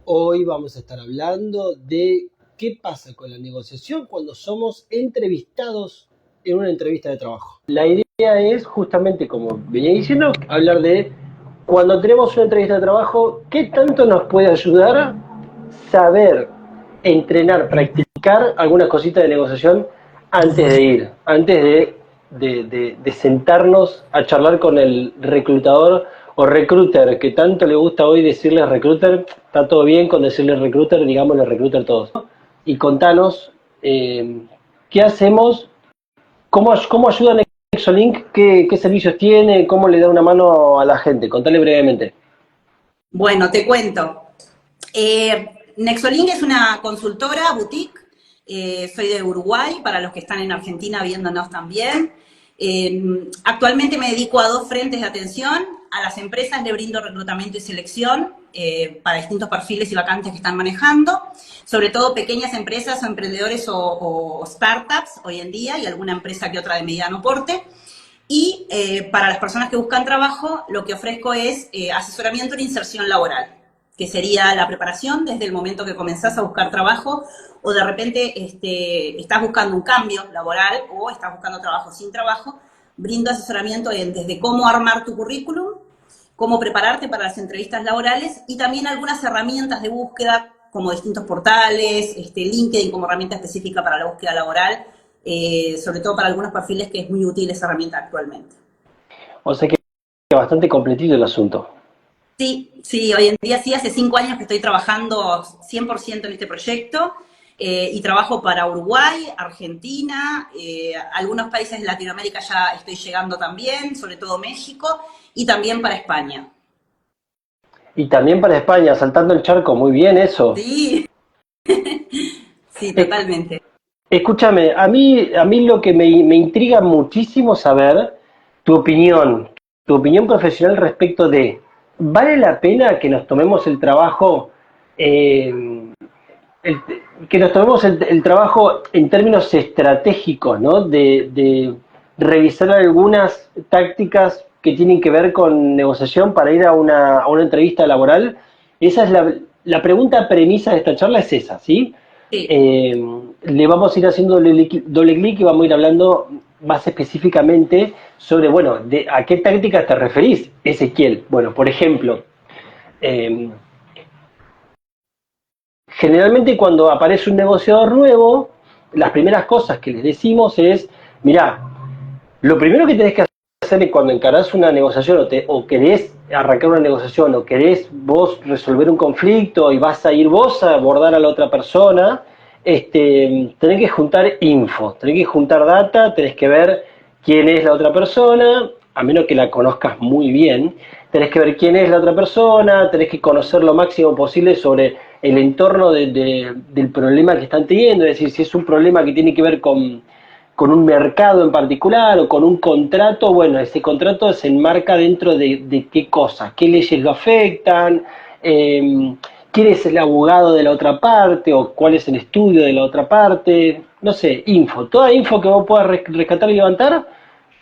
Hoy vamos a estar hablando de qué pasa con la negociación cuando somos entrevistados en una entrevista de trabajo. La idea es justamente, como venía diciendo, hablar de cuando tenemos una entrevista de trabajo, qué tanto nos puede ayudar saber, entrenar, practicar algunas cositas de negociación antes de ir, antes de sentarnos a charlar con el reclutador o recruiter, que tanto le gusta hoy decirle recruiter. Está todo bien con decirle recruiter, digámosle recruiter todos. Y contanos qué hacemos, cómo ayuda Nexolink, qué servicios tiene, cómo le da una mano a la gente. Contale brevemente. Bueno, te cuento. Nexolink es una consultora boutique. Soy de Uruguay, para los que están en Argentina viéndonos también. Actualmente me dedico a dos frentes de atención. A las empresas le brindo reclutamiento y selección para distintos perfiles y vacantes que están manejando, sobre todo pequeñas empresas o emprendedores o startups hoy en día, y alguna empresa que otra de mediano porte. Y para las personas que buscan trabajo, lo que ofrezco es asesoramiento en inserción laboral, que sería la preparación desde el momento que comenzás a buscar trabajo o de repente estás buscando un cambio laboral o estás buscando trabajo sin trabajo. Brindo asesoramiento desde cómo armar tu currículum, cómo prepararte para las entrevistas laborales y también algunas herramientas de búsqueda como distintos portales, LinkedIn como herramienta específica para la búsqueda laboral, sobre todo para algunos perfiles que es muy útil esa herramienta actualmente. O sea que es bastante completito el asunto. Sí, sí, hoy en día sí, hace 5 años que estoy trabajando 100% en este proyecto y trabajo para Uruguay, Argentina, algunos países de Latinoamérica ya estoy llegando también, sobre todo México, y también para España. Y también para España, saltando el charco, muy bien eso. Sí, sí, Es- totalmente. Escúchame, a mí lo que me intriga muchísimo saber tu opinión profesional respecto de, ¿vale la pena que nos tomemos el trabajo, eh, el- que nos tomemos el trabajo en términos estratégicos, ¿no? De revisar algunas tácticas que tienen que ver con negociación para ir a una entrevista laboral? Esa es la pregunta premisa de esta charla, es esa, ¿sí? Sí. Eh, Le vamos a ir haciendo doble clic y vamos a ir hablando más específicamente sobre, bueno, a qué tácticas te referís, Ezequiel. Bueno, por ejemplo, eh, generalmente cuando aparece un negociador nuevo, las primeras cosas que les decimos es, mirá, lo primero que tenés que hacer cuando encarás una negociación o querés arrancar una negociación o querés vos resolver un conflicto y vas a ir vos a abordar a la otra persona, tenés que juntar info, tenés que juntar data, tenés que ver quién es la otra persona, a menos que la conozcas muy bien, tenés que ver quién es la otra persona, tenés que conocer lo máximo posible sobre el entorno del problema que están teniendo, es decir, si es un problema que tiene que ver con un mercado en particular o con un contrato, bueno, ese contrato se enmarca dentro de qué cosas, qué leyes lo afectan, quién es el abogado de la otra parte o cuál es el estudio de la otra parte, no sé, toda info que vos puedas rescatar y levantar,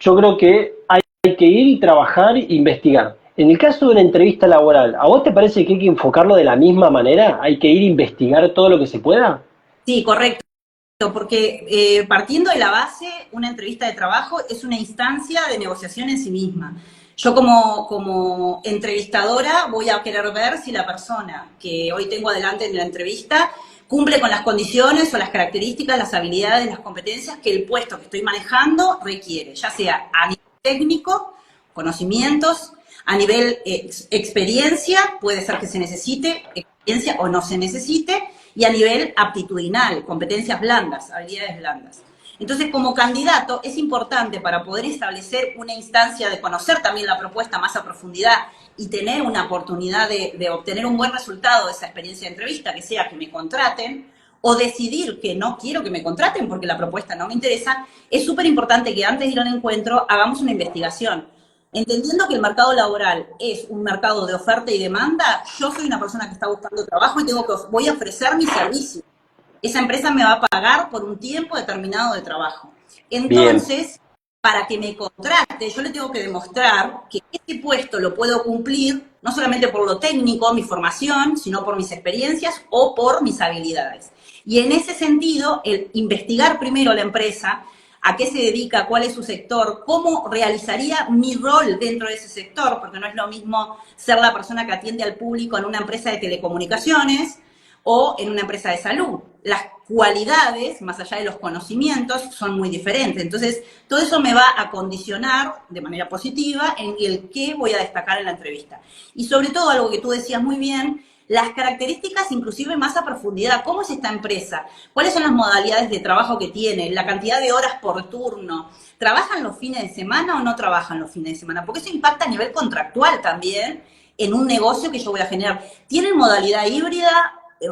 yo creo que hay que ir y trabajar e investigar. En el caso de una entrevista laboral, ¿a vos te parece que hay que enfocarlo de la misma manera? ¿Hay que ir a investigar todo lo que se pueda? Sí, correcto. Porque partiendo de la base, una entrevista de trabajo es una instancia de negociación en sí misma. Yo como entrevistadora voy a querer ver si la persona que hoy tengo adelante en la entrevista cumple con las condiciones o las características, las habilidades, las competencias que el puesto que estoy manejando requiere, ya sea a nivel técnico, conocimientos, a nivel experiencia, puede ser que se necesite experiencia o no se necesite, y a nivel aptitudinal, competencias blandas, habilidades blandas. Entonces, como candidato, es importante para poder establecer una instancia de conocer también la propuesta más a profundidad y tener una oportunidad de obtener un buen resultado de esa experiencia de entrevista, que sea que me contraten, o decidir que no quiero que me contraten porque la propuesta no me interesa. Es súper importante que antes de ir a un encuentro hagamos una investigación. Entendiendo que el mercado laboral es un mercado de oferta y demanda, yo soy una persona que está buscando trabajo y voy a ofrecer mi servicio. Esa empresa me va a pagar por un tiempo determinado de trabajo. Bien. Entonces, para que me contrate, yo le tengo que demostrar que este puesto lo puedo cumplir no solamente por lo técnico, mi formación, sino por mis experiencias o por mis habilidades. Y en ese sentido, el investigar primero la empresa, a qué se dedica, cuál es su sector, cómo realizaría mi rol dentro de ese sector, porque no es lo mismo ser la persona que atiende al público en una empresa de telecomunicaciones o en una empresa de salud. Las cualidades, más allá de los conocimientos, son muy diferentes. Entonces, todo eso me va a condicionar de manera positiva en el qué voy a destacar en la entrevista. Y sobre todo, algo que tú decías muy bien, las características inclusive más a profundidad. ¿Cómo es esta empresa? ¿Cuáles son las modalidades de trabajo que tiene? ¿La cantidad de horas por turno? ¿Trabajan los fines de semana o no trabajan los fines de semana? Porque eso impacta a nivel contractual también en un negocio que yo voy a generar. ¿Tienen modalidad híbrida,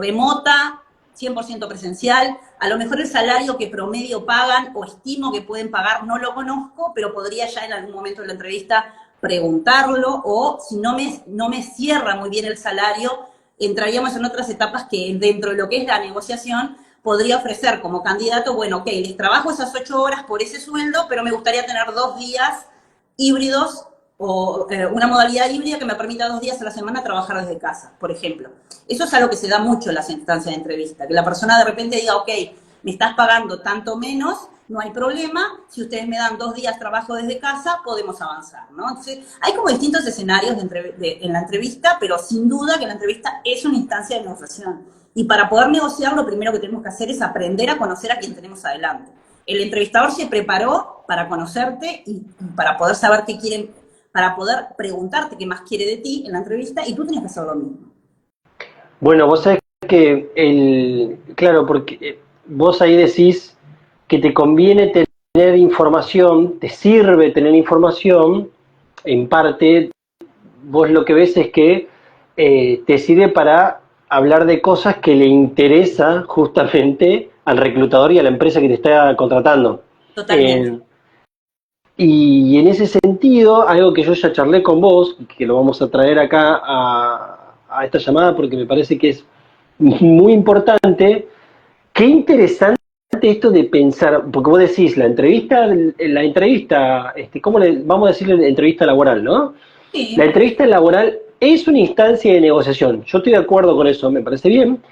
remota, 100% presencial? A lo mejor el salario que promedio pagan o estimo que pueden pagar no lo conozco, pero podría ya en algún momento de la entrevista preguntarlo, o si no me cierra muy bien el salario, entraríamos en otras etapas que dentro de lo que es la negociación podría ofrecer como candidato, bueno, ok, les trabajo esas 8 horas por ese sueldo, pero me gustaría tener 2 días híbridos o una modalidad híbrida que me permita 2 días a la semana trabajar desde casa, por ejemplo. Eso es algo que se da mucho en las instancias de entrevista, que la persona de repente diga, ok, me estás pagando tanto menos, no hay problema, si ustedes me dan 2 días trabajo desde casa, podemos avanzar, ¿no? Entonces, hay como distintos escenarios en la entrevista, pero sin duda que la entrevista es una instancia de negociación. Y para poder negociar, lo primero que tenemos que hacer es aprender a conocer a quien tenemos adelante. El entrevistador se preparó para conocerte y para poder saber qué quieren, para poder preguntarte qué más quiere de ti en la entrevista, y tú tienes que hacer lo mismo. Bueno, vos sabés que claro, porque vos ahí decís que te conviene tener información, te sirve tener información, en parte, vos lo que ves es que te sirve para hablar de cosas que le interesa justamente al reclutador y a la empresa que te está contratando. Totalmente. Y en ese sentido, algo que yo ya charlé con vos, que lo vamos a traer acá a esta llamada porque me parece que es muy importante, qué interesante esto de pensar, porque vos decís, la entrevista, ¿cómo vamos a decirle entrevista laboral, ¿no? La Sí. entrevista laboral es una instancia de negociación. Yo estoy de acuerdo con eso, me parece bien,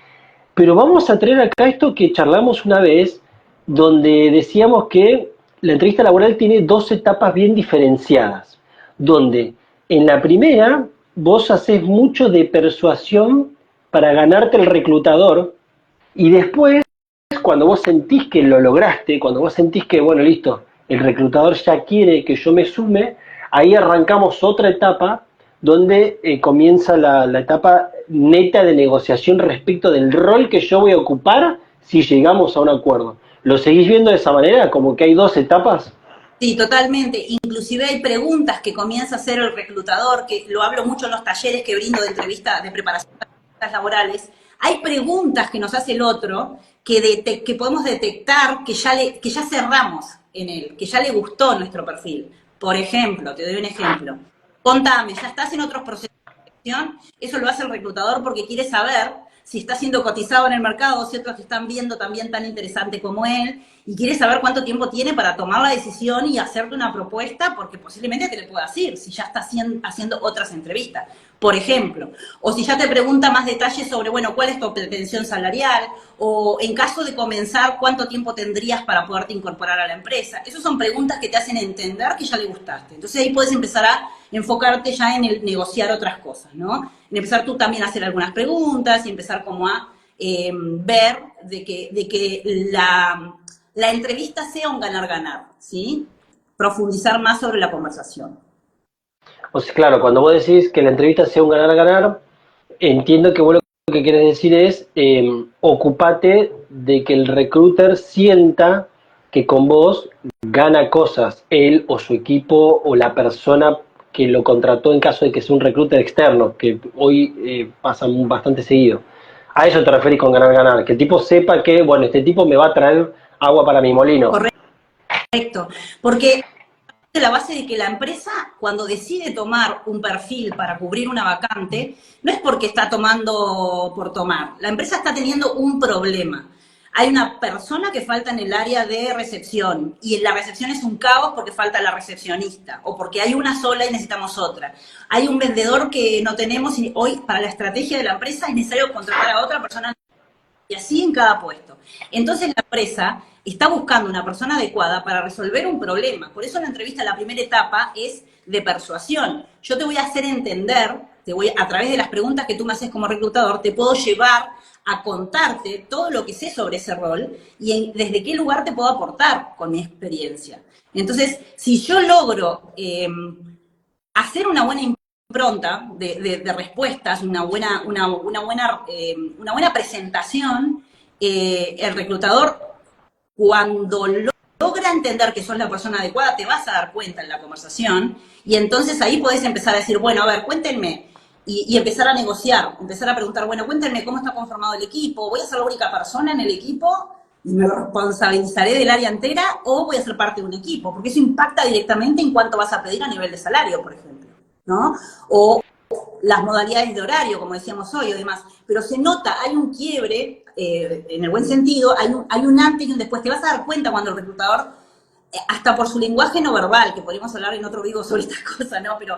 pero vamos a traer acá esto que charlamos una vez, donde decíamos que la entrevista laboral tiene 2 etapas bien diferenciadas, donde en la primera vos haces mucho de persuasión para ganarte el reclutador, y después, cuando vos sentís que lo lograste, cuando vos sentís que, bueno, listo, el reclutador ya quiere que yo me sume, ahí arrancamos otra etapa donde comienza la etapa neta de negociación respecto del rol que yo voy a ocupar si llegamos a un acuerdo. ¿Lo seguís viendo de esa manera? Como que hay 2 etapas. Sí, totalmente. Inclusive hay preguntas que comienza a hacer el reclutador, que lo hablo mucho en los talleres que brindo de entrevista, de preparación para entrevistas laborales. Hay preguntas que nos hace el otro que podemos detectar que ya cerramos en él, que ya le gustó nuestro perfil. Por ejemplo, te doy un ejemplo. Contame, ¿ya estás en otros procesos de selección? Eso lo hace el reclutador porque quiere saber si está siendo cotizado en el mercado, si otros que están viendo también tan interesante como él, y quiere saber cuánto tiempo tiene para tomar la decisión y hacerte una propuesta, porque posiblemente te le pueda decir si ya está haciendo otras entrevistas, por ejemplo. O si ya te pregunta más detalles sobre, bueno, cuál es tu pretensión salarial, o en caso de comenzar, cuánto tiempo tendrías para poderte incorporar a la empresa. Esas son preguntas que te hacen entender que ya le gustaste. Entonces ahí puedes empezar a enfocarte ya en el negociar otras cosas, ¿no? En empezar tú también a hacer algunas preguntas y empezar como a ver de que la entrevista sea un ganar-ganar, ¿sí? Profundizar más sobre la conversación. O sea, claro, cuando vos decís que la entrevista sea un ganar-ganar, entiendo que vos lo que quieres decir es ocupate de que el recruiter sienta que con vos gana cosas él o su equipo o la persona que lo contrató en caso de que sea un recruiter externo, que hoy pasa bastante seguido. A eso te referís con ganar-ganar, que el tipo sepa que, bueno, este tipo me va a traer agua para mi molino. Correcto, porque de la base de que la empresa, cuando decide tomar un perfil para cubrir una vacante, no es porque está tomando por tomar. La empresa está teniendo un problema. hay una persona que falta en el área de recepción y en la recepción es un caos porque falta la recepcionista o porque hay una sola y necesitamos otra. Hay un vendedor que no tenemos y hoy para la estrategia de la empresa es necesario contratar a otra persona y así en cada puesto. Entonces la empresa está buscando una persona adecuada para resolver un problema. Por eso la entrevista, la primera etapa es de persuasión. Yo te voy a hacer entender, a través de las preguntas que tú me haces como reclutador, te puedo llevar a contarte todo lo que sé sobre ese rol y desde qué lugar te puedo aportar con mi experiencia. Entonces, si yo logro hacer una buena impronta de respuestas, una buena presentación, el reclutador, cuando logra entender que sos la persona adecuada, te vas a dar cuenta en la conversación y entonces ahí podés empezar a decir, bueno, a ver, cuéntenme, y empezar a negociar, empezar a preguntar, bueno, cuéntenme cómo está conformado el equipo, ¿voy a ser la única persona en el equipo y me responsabilizaré del área entera o voy a ser parte de un equipo? Porque eso impacta directamente en cuánto vas a pedir a nivel de salario, por ejemplo, ¿no? O las modalidades de horario, como decíamos hoy, y demás. Pero se nota, hay un quiebre, en el buen sentido, hay un antes y un después. Te vas a dar cuenta cuando el reclutador, hasta por su lenguaje no verbal, que podríamos hablar en otro vivo sobre estas cosas, ¿no? Pero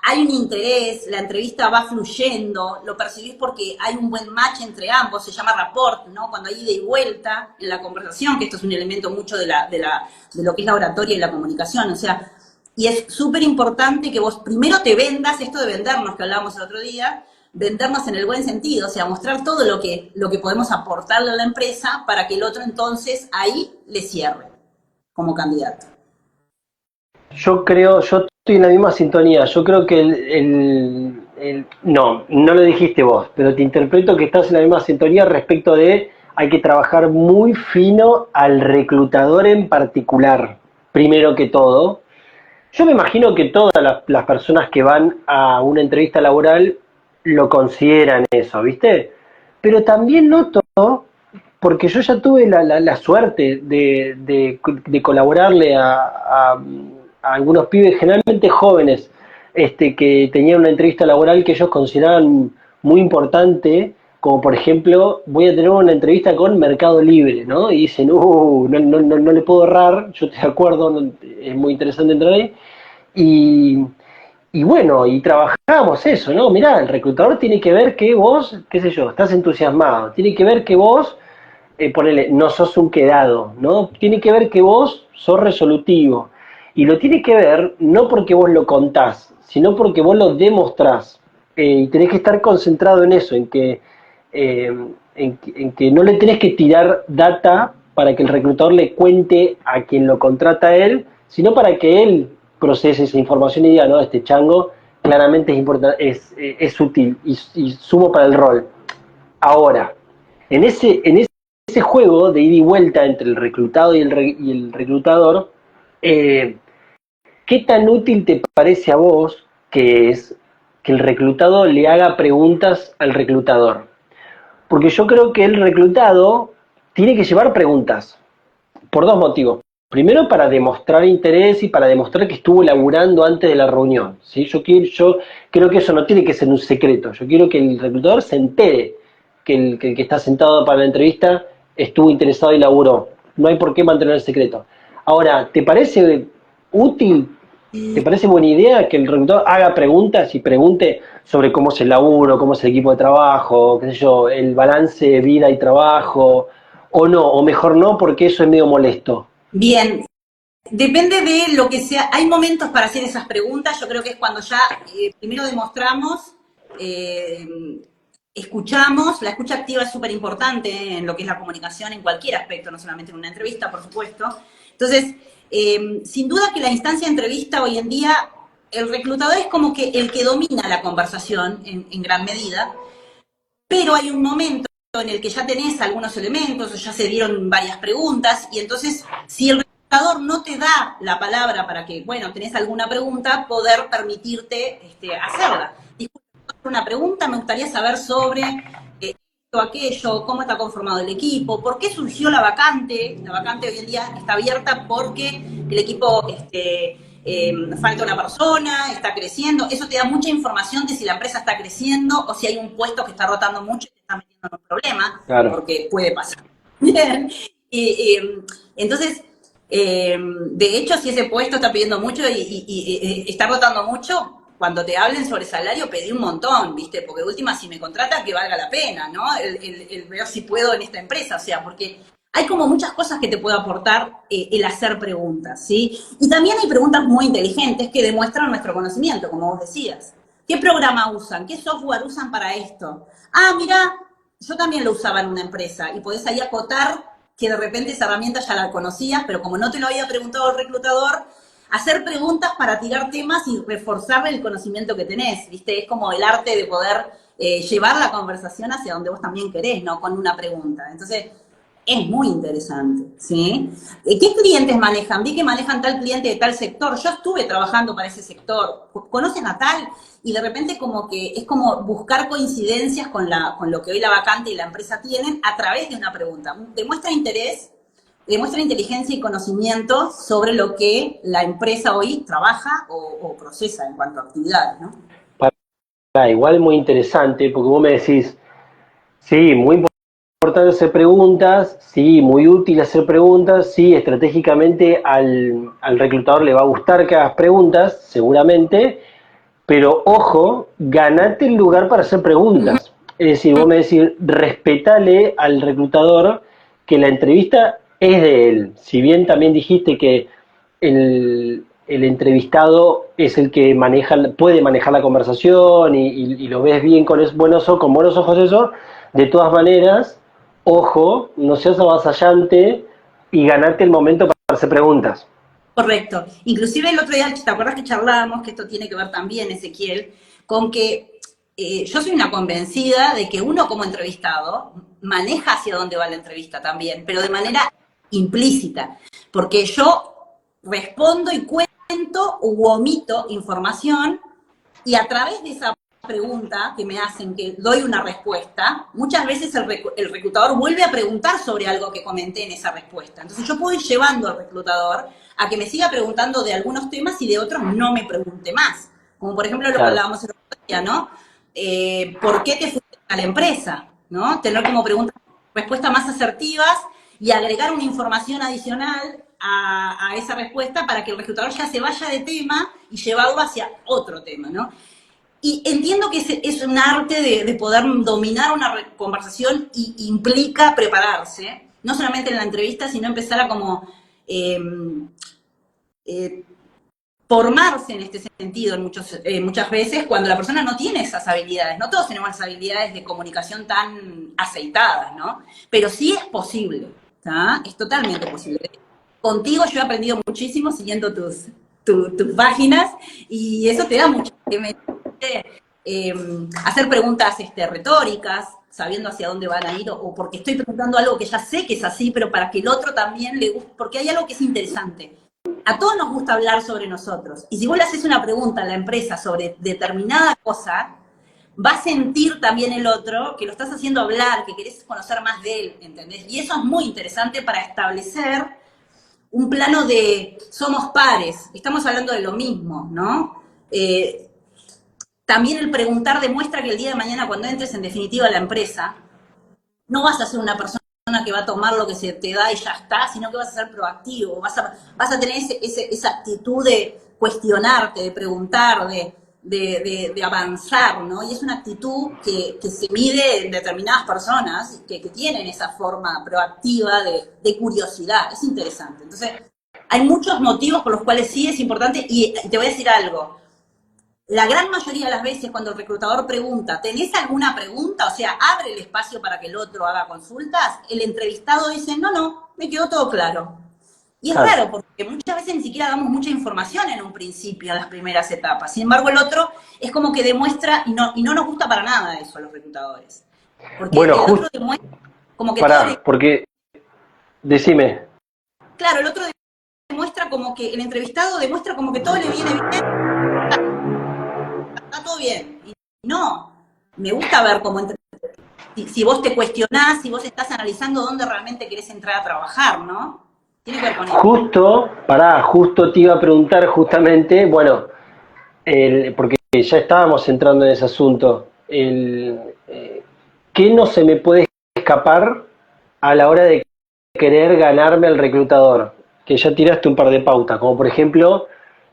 hay un interés, la entrevista va fluyendo, lo percibís porque hay un buen match entre ambos, se llama rapport, ¿no? Cuando hay ida y vuelta en la conversación, que esto es un elemento mucho de lo que es la oratoria y la comunicación, o sea, y es súper importante que vos primero te vendas, esto de vendernos que hablábamos el otro día, vendernos en el buen sentido, o sea, mostrar todo lo que podemos aportarle a la empresa para que el otro entonces ahí le cierre como candidato. Yo estoy en la misma sintonía. Yo creo que no lo dijiste vos, pero te interpreto que estás en la misma sintonía respecto de hay que trabajar muy fino al reclutador en particular, primero que todo. Yo me imagino que todas las personas que van a una entrevista laboral lo consideran eso, ¿viste? Pero también noto, porque yo ya tuve la suerte de colaborarle a algunos pibes, generalmente jóvenes, que tenían una entrevista laboral que ellos consideraban muy importante, como por ejemplo, voy a tener una entrevista con Mercado Libre, ¿no? Y dicen, no le puedo errar, yo estoy de acuerdo, es muy interesante entrar ahí. Y, y bueno, y trabajamos eso, ¿no? Mirá, el reclutador tiene que ver que vos, qué sé yo, estás entusiasmado, tiene que ver que vos, ponele, no sos un quedado, ¿no? Tiene que ver que vos sos resolutivo. Y lo tiene que ver no porque vos lo contás, sino porque vos lo demostrás. Y tenés que estar concentrado en eso, en que no le tenés que tirar data para que el reclutador le cuente a quien lo contrata a él, sino para que él procese esa información y diga, no, este chango claramente es útil y sumo para el rol. Ahora, en ese juego de ida y vuelta entre el reclutado y el reclutador, ¿qué tan útil te parece a vos que es que el reclutado le haga preguntas al reclutador? Porque yo creo que el reclutado tiene que llevar preguntas, por dos motivos. Primero, para demostrar interés y para demostrar que estuvo laburando antes de la reunión, ¿sí? Yo creo que eso no tiene que ser un secreto. Yo quiero que el reclutador se entere que el que está sentado para la entrevista estuvo interesado y laburó. No hay por qué mantener el secreto. Ahora, ¿te parece útil? ¿Te parece buena idea que el reclutador haga preguntas y pregunte sobre cómo es el laburo, cómo es el equipo de trabajo, qué sé yo, el balance de vida y trabajo, o no, o mejor no, porque eso es medio molesto? Bien, depende de lo que sea. Hay momentos para hacer esas preguntas. Yo creo que es cuando ya primero demostramos, escuchamos. La escucha activa es súper importante en lo que es la comunicación en cualquier aspecto, no solamente en una entrevista, por supuesto. Entonces, sin duda que la instancia de entrevista hoy en día, el reclutador es como que el que domina la conversación en gran medida, pero hay un momento en el que ya tenés algunos elementos, o ya se dieron varias preguntas, y entonces, si el reclutador no te da la palabra para que, bueno, tenés alguna pregunta, poder permitirte hacerla. Disculpe, una pregunta, me gustaría saber sobre esto, aquello, cómo está conformado el equipo, por qué surgió la vacante. La vacante hoy en día está abierta porque el equipo falta una persona, está creciendo. Eso te da mucha información de si la empresa está creciendo o si hay un puesto que está rotando mucho y te está metiendo en un problema, Claro. porque puede pasar. Bien. Y, entonces, de hecho, si ese puesto está pidiendo mucho y está rotando mucho, cuando te hablen sobre salario, pedí un montón, ¿viste? Porque de última, si me contratan, que valga la pena, ¿no? El ver si puedo en esta empresa, o sea, porque hay como muchas cosas que te puede aportar el hacer preguntas, ¿sí? Y también hay preguntas muy inteligentes que demuestran nuestro conocimiento, como vos decías. ¿Qué programa usan? ¿Qué software usan para esto? Ah, mira, yo también lo usaba en una empresa y podés ahí acotar que de repente esa herramienta ya la conocías, pero como no te lo había preguntado el reclutador, hacer preguntas para tirar temas y reforzar el conocimiento que tenés, ¿viste? Es como el arte de poder llevar la conversación hacia donde vos también querés, ¿no? Con una pregunta. Entonces, es muy interesante, ¿sí? ¿Qué clientes manejan? Vi que manejan tal cliente de tal sector. Yo estuve trabajando para ese sector. ¿Conocen a tal? Y de repente como que es como buscar coincidencias con lo que hoy la vacante y la empresa tienen a través de una pregunta. Demuestra interés, demuestra inteligencia y conocimiento sobre lo que la empresa hoy trabaja o procesa en cuanto a actividades, ¿no? Igual muy interesante, porque vos me decís, sí, muy importante hacer preguntas, sí, muy útil hacer preguntas, sí, estratégicamente al reclutador le va a gustar que hagas preguntas, seguramente, pero ojo, ganate el lugar para hacer preguntas. Es decir, vos me decís, respetale al reclutador que la entrevista es de él. Si bien también dijiste que el entrevistado es el que puede manejar la conversación y lo ves bien con buenos ojos eso, de todas maneras, ojo, no seas avasallante y ganarte el momento para hacer preguntas. Correcto. Inclusive el otro día, ¿te acuerdas que charlábamos, que esto tiene que ver también, Ezequiel, con que yo soy una convencida de que uno como entrevistado maneja hacia dónde va la entrevista también, pero de manera implícita, porque yo respondo y cuento u omito información y a través de esa pregunta que me hacen, que doy una respuesta, muchas veces el reclutador vuelve a preguntar sobre algo que comenté en esa respuesta. Entonces yo puedo ir llevando al reclutador a que me siga preguntando de algunos temas y de otros no me pregunte más. Como por ejemplo lo que Claro. hablábamos el otro día, ¿no? ¿Por qué te fuiste a la empresa? ¿No? Tener como preguntas, respuestas más asertivas y agregar una información adicional a esa respuesta para que el reclutador ya se vaya de tema y llevarlo hacia otro tema, ¿no? Y entiendo que es un arte de poder dominar una conversación y implica prepararse, no solamente en la entrevista, sino empezar a como eh, eh, formarse en este sentido muchas veces cuando la persona no tiene esas habilidades. No todos tenemos las habilidades de comunicación tan aceitadas, ¿no? Pero sí es posible, ¿tá? Es totalmente posible. Contigo yo he aprendido muchísimo siguiendo tus páginas y eso te da mucho. Hacer preguntas retóricas, sabiendo hacia dónde van a ir, o porque estoy preguntando algo que ya sé que es así, pero para que el otro también le guste, porque hay algo que es interesante. A todos nos gusta hablar sobre nosotros, y si vos le haces una pregunta a la empresa sobre determinada cosa, va a sentir también el otro que lo estás haciendo hablar, que querés conocer más de él, ¿entendés? Y eso es muy interesante para establecer un plano de somos pares, estamos hablando de lo mismo, ¿no? También el preguntar demuestra que el día de mañana, cuando entres en definitiva a la empresa, no vas a ser una persona que va a tomar lo que se te da y ya está, sino que vas a ser proactivo, vas a tener esa actitud de cuestionarte, de preguntar, de avanzar, ¿no? Y es una actitud que se mide en determinadas personas que tienen esa forma proactiva de curiosidad. Es interesante. Entonces, hay muchos motivos por los cuales sí es importante, y te voy a decir algo. La gran mayoría de las veces cuando el reclutador pregunta, ¿tenés alguna pregunta? O sea, abre el espacio para que el otro haga consultas, el entrevistado dice, no, me quedó todo claro. Y es Claro. raro, porque muchas veces ni siquiera damos mucha información en un principio, en las primeras etapas. Sin embargo, el otro es como que demuestra, y no nos gusta para nada eso a los reclutadores. Porque Bueno, el justo otro demuestra como que todo le... pará, porque decime. Claro, el otro demuestra como que, el entrevistado demuestra como que todo le viene bien, está todo bien. Y no, me gusta ver cómo si vos te cuestionás, si vos estás analizando dónde realmente querés entrar a trabajar, ¿no? Tiene que ver con eso. Justo te iba a preguntar justamente, bueno, porque ya estábamos entrando en ese asunto, ¿qué no se me puede escapar a la hora de querer ganarme al reclutador, que ya tiraste un par de pautas, como por ejemplo,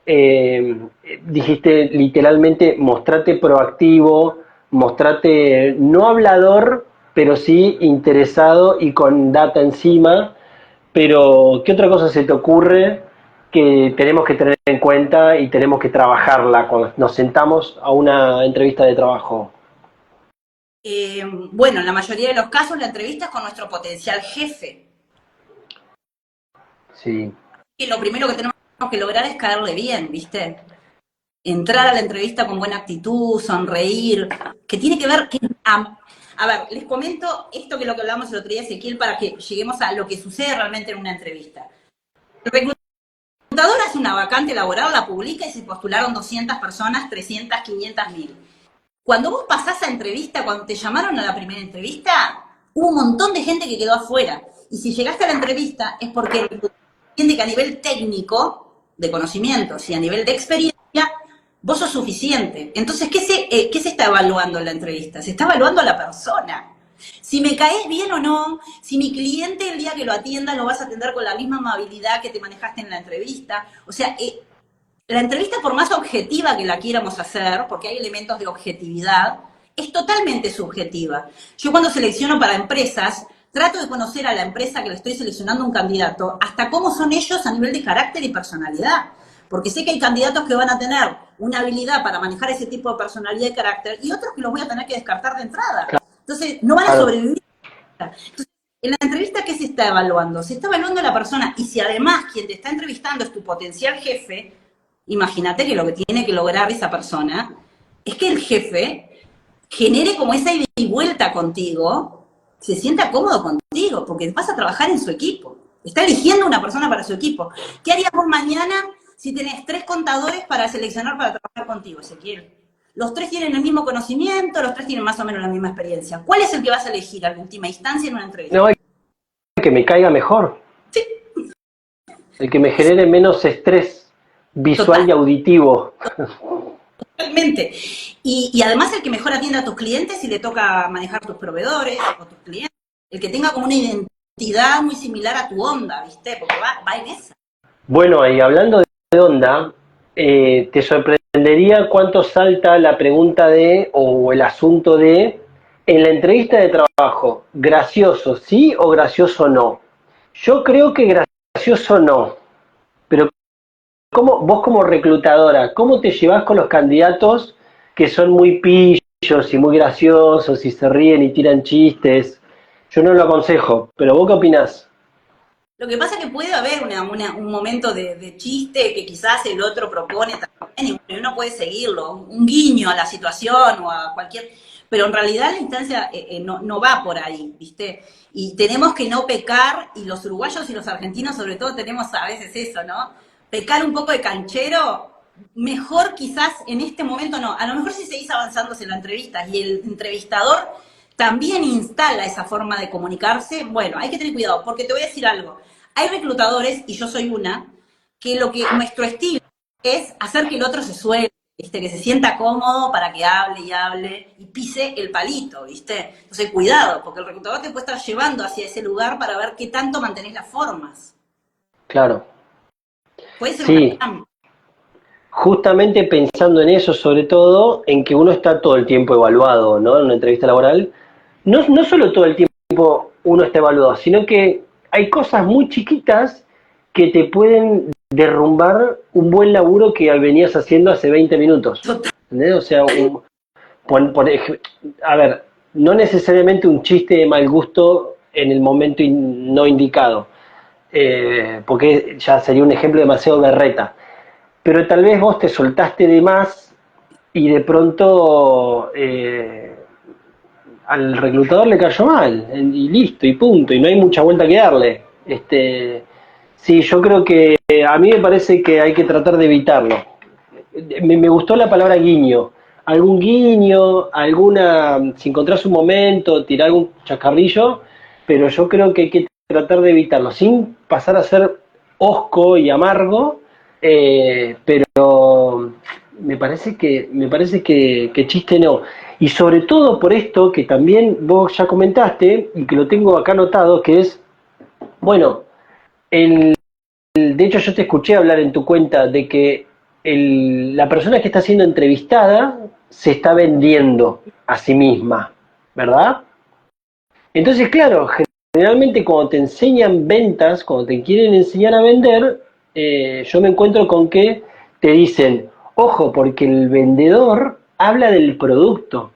dijiste literalmente, mostrate proactivo, mostrate no hablador, pero sí interesado y con data encima. Pero, ¿qué otra cosa se te ocurre que tenemos que tener en cuenta y tenemos que trabajarla cuando nos sentamos a una entrevista de trabajo? Bueno, en la mayoría de los casos la entrevista es con nuestro potencial jefe. Sí. Y lo primero que tenemos que lograr es caerle bien, ¿viste? Entrar a la entrevista con buena actitud, sonreír, que tiene que ver... A ver, les comento esto que es lo que hablábamos el otro día, Ezequiel, para que lleguemos a lo que sucede realmente en una entrevista. El reclutador hace una vacante laboral, la publica y se postularon 200 personas, 300, 500, 1000. Cuando vos pasás a entrevista, cuando te llamaron a la primera entrevista, hubo un montón de gente que quedó afuera. Y si llegaste a la entrevista es porque el reclutador entiende que a nivel técnico, de conocimientos y a nivel de experiencia, vos sos suficiente. Entonces, ¿qué se está evaluando en la entrevista? Se está evaluando a la persona. Si me caes bien o no, si mi cliente el día que lo atienda lo vas a atender con la misma amabilidad que te manejaste en la entrevista. O sea, la entrevista, por más objetiva que la quieramos hacer, porque hay elementos de objetividad, es totalmente subjetiva. Yo cuando selecciono para empresas, trato de conocer a la empresa que le estoy seleccionando un candidato, hasta cómo son ellos a nivel de carácter y personalidad. Porque sé que hay candidatos que van a tener una habilidad para manejar ese tipo de personalidad y carácter, y otros que los voy a tener que descartar de entrada. Entonces, no van a sobrevivir. Entonces, en la entrevista, ¿qué se está evaluando? Se está evaluando a la persona, y si además quien te está entrevistando es tu potencial jefe, imagínate que lo que tiene que lograr esa persona es que el jefe genere como esa ida y vuelta contigo, se sienta cómodo contigo, porque vas a trabajar en su equipo. Está eligiendo una persona para su equipo. ¿Qué harías vos mañana si tenés 3 contadores para seleccionar para trabajar contigo, Ezequiel? Los 3 tienen el mismo conocimiento, los 3 tienen más o menos la misma experiencia. ¿Cuál es el que vas a elegir en última instancia en una entrevista? No, el que me caiga mejor. Sí. El que me genere menos estrés visual Total. y auditivo. Totalmente. Y además el que mejor atienda a tus clientes si le toca manejar tus proveedores o tus clientes. El que tenga como una identidad muy similar a tu onda, ¿viste? Porque va en esa. Bueno, y hablando de onda, te sorprendería cuánto salta la pregunta de, o el asunto de, en la entrevista de trabajo, ¿gracioso sí o gracioso no? Yo creo que gracioso no, pero vos como reclutadora, ¿cómo te llevas con los candidatos que son muy pillos y muy graciosos y se ríen y tiran chistes? Yo no lo aconsejo, pero ¿vos qué opinás? Lo que pasa es que puede haber un momento de chiste que quizás el otro propone también y uno puede seguirlo, un guiño a la situación o a cualquier... Pero en realidad la instancia no va por ahí, ¿viste? Y tenemos que no pecar, y los uruguayos y los argentinos sobre todo tenemos a veces eso, ¿no? Pecar un poco de canchero, mejor quizás en este momento no. A lo mejor si seguís avanzando en la entrevista y el entrevistador también instala esa forma de comunicarse, bueno, hay que tener cuidado, porque te voy a decir algo. Hay reclutadores, y yo soy una, que nuestro estilo es hacer que el otro se suelte, ¿viste? Que se sienta cómodo para que hable y pise el palito, ¿viste? Entonces, cuidado, porque el reclutador te puede estar llevando hacia ese lugar para ver qué tanto mantenés las formas. Claro. Puede ser Sí. una... Justamente pensando en eso, sobre todo, en que uno está todo el tiempo evaluado, ¿no? En una entrevista laboral. No solo todo el tiempo uno está evaluado, sino que hay cosas muy chiquitas que te pueden derrumbar un buen laburo que venías haciendo hace 20 minutos. ¿Entendés? O sea, a ver, no necesariamente un chiste de mal gusto en el momento no indicado, porque ya sería un ejemplo demasiado berreta. Pero tal vez vos te soltaste de más y de pronto al reclutador le cayó mal, y listo, y punto, y no hay mucha vuelta que darle. Sí, yo creo que a mí me parece que hay que tratar de evitarlo. Me gustó la palabra guiño. Algún guiño, si encontrás un momento, tirar algún chascarrillo, pero yo creo que hay que tratar de evitarlo, sin pasar a ser hosco y amargo, pero me parece que chiste no. Y sobre todo por esto que también vos ya comentaste, y que lo tengo acá anotado, que es Bueno, de hecho yo te escuché hablar en tu cuenta de que la persona que está siendo entrevistada se está vendiendo a sí misma, ¿verdad? Entonces, claro, generalmente cuando te enseñan ventas, cuando te quieren enseñar a vender, yo me encuentro con que te dicen, ojo, porque el vendedor habla del producto.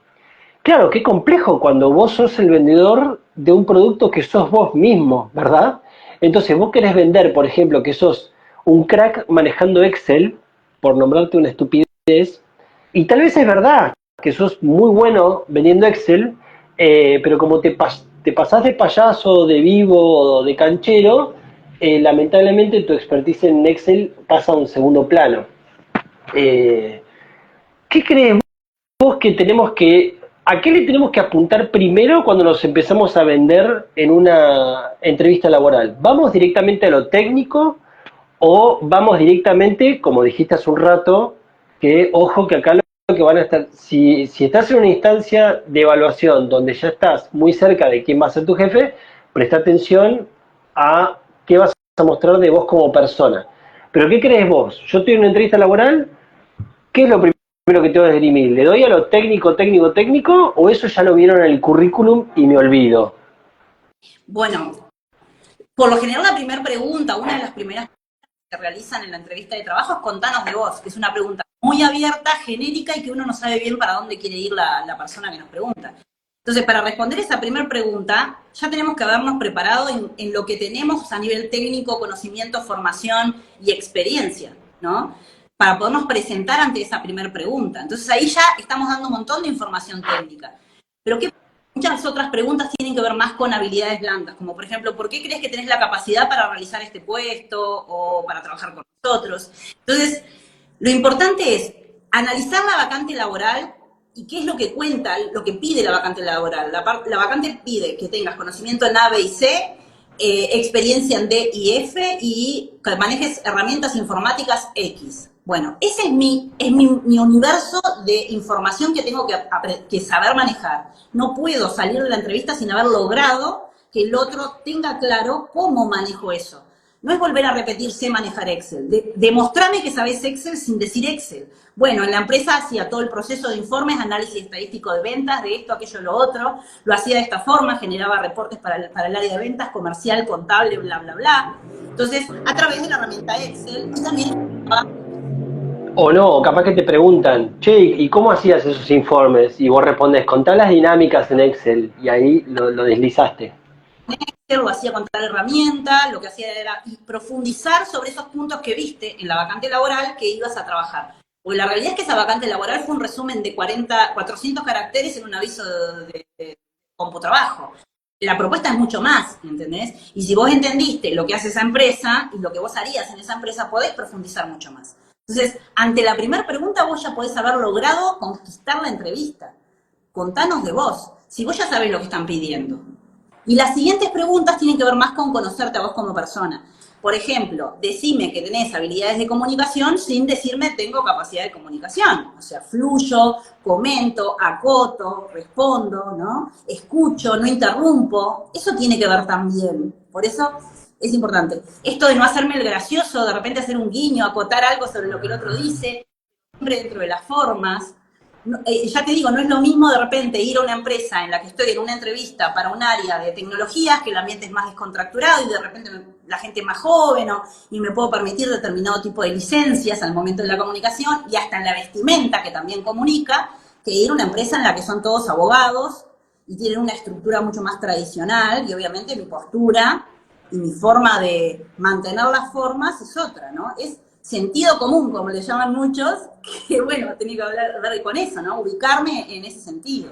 Claro, qué complejo cuando vos sos el vendedor de un producto que sos vos mismo, ¿verdad? Entonces vos querés vender, por ejemplo, que sos un crack manejando Excel, por nombrarte una estupidez, y tal vez es verdad que sos muy bueno vendiendo Excel, pero como te pasás de payaso, de vivo o de canchero, lamentablemente tu expertise en Excel pasa a un segundo plano. Eh, ¿Qué crees vos que a qué le tenemos que apuntar primero cuando nos empezamos a vender en una entrevista laboral? ¿Vamos directamente a lo técnico o vamos directamente, como dijiste hace un rato, que ojo que acá lo que van a estar, si estás en una instancia de evaluación donde ya estás muy cerca de quién va a ser tu jefe, presta atención a qué vas a mostrar de vos como persona. Pero ¿qué crees vos? Yo estoy en una entrevista laboral. ¿Qué es lo primero que tengo que esgrimir? ¿Le doy a lo técnico, técnico, técnico? ¿O eso ya lo vieron en el currículum y me olvido? Bueno, por lo general la primera pregunta, una de las primeras que realizan en la entrevista de trabajo es contanos de vos, que es una pregunta muy abierta, genérica y que uno no sabe bien para dónde quiere ir la persona que nos pregunta. Entonces, para responder esa primera pregunta, ya tenemos que habernos preparado en lo que tenemos a nivel técnico, conocimiento, formación y experiencia, ¿no? Para podernos presentar ante esa primera pregunta. Entonces, ahí ya estamos dando un montón de información técnica. Pero ¿qué? Muchas otras preguntas tienen que ver más con habilidades blandas, como por ejemplo, ¿por qué crees que tenés la capacidad para realizar este puesto o para trabajar con nosotros? Entonces, lo importante es analizar la vacante laboral y qué es lo que cuenta, lo que pide la vacante laboral. La vacante pide que tengas conocimiento en A, B y C, experiencia en D y F y que manejes herramientas informáticas X. Bueno, ese es mi universo de información que tengo que saber manejar. No puedo salir de la entrevista sin haber logrado que el otro tenga claro cómo manejo eso. No es volver a repetir sé manejar Excel. Demostrame que sabés Excel sin decir Excel. Bueno, en la empresa hacía todo el proceso de informes, análisis estadístico de ventas, de esto, aquello, lo otro. Lo hacía de esta forma, generaba reportes para el área de ventas, comercial, contable, bla, bla, bla. Entonces, a través de la herramienta Excel, y también O no, capaz que te preguntan, che, ¿y cómo hacías esos informes? Y vos respondes, contá las dinámicas en Excel, y ahí lo deslizaste. lo hacía con tal herramienta, lo que hacía era profundizar sobre esos puntos que viste en la vacante laboral que ibas a trabajar. Porque la realidad es que esa vacante laboral fue un resumen de 400 caracteres en un aviso de CompuTrabajo. La propuesta es mucho más, ¿entendés? Y si vos entendiste lo que hace esa empresa y lo que vos harías en esa empresa, podés profundizar mucho más. Entonces, ante la primera pregunta, vos ya podés haber logrado conquistar la entrevista. Contanos de vos, si vos ya sabés lo que están pidiendo. Y las siguientes preguntas tienen que ver más con conocerte a vos como persona. Por ejemplo, decime que tenés habilidades de comunicación sin decirme tengo capacidad de comunicación. O sea, fluyo, comento, acoto, respondo, ¿no? Escucho, no interrumpo. Eso tiene que ver también. Por eso es importante. Esto de no hacerme el gracioso, de repente hacer un guiño, acotar algo sobre lo que el otro dice, siempre dentro de las formas. Ya te digo, no es lo mismo de repente ir a una empresa en la que estoy en una entrevista para un área de tecnologías, que el ambiente es más descontracturado y de repente la gente es más joven y me puedo permitir determinado tipo de licencias al momento de la comunicación y hasta en la vestimenta que también comunica, que ir a una empresa en la que son todos abogados y tienen una estructura mucho más tradicional y obviamente mi postura y mi forma de mantener las formas es otra, ¿no? Es sentido común, como le llaman muchos, que bueno, tenía que ver con eso, ¿no? Ubicarme en ese sentido.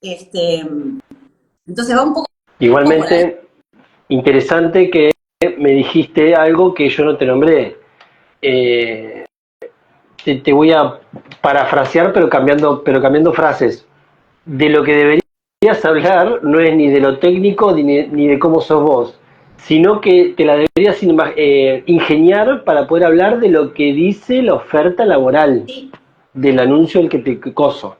Entonces va un poco... Igualmente, interesante que me dijiste algo que yo no te nombré. Te voy a parafrasear, pero cambiando frases. De lo que deberías hablar no es ni de lo técnico ni de cómo sos vos, sino que te la deberías ingeniar para poder hablar de lo que dice la oferta laboral, Sí. del anuncio del que te coso.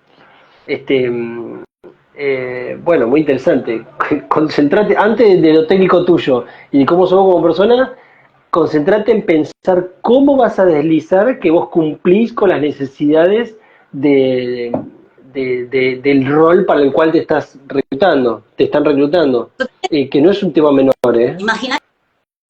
Bueno, muy interesante. concentrate, antes de lo técnico tuyo y de cómo sos como persona, concentrate en pensar cómo vas a deslizar que vos cumplís con las necesidades de, del rol para el cual te están reclutando, que no es un tema menor, ¿eh? Imagínate,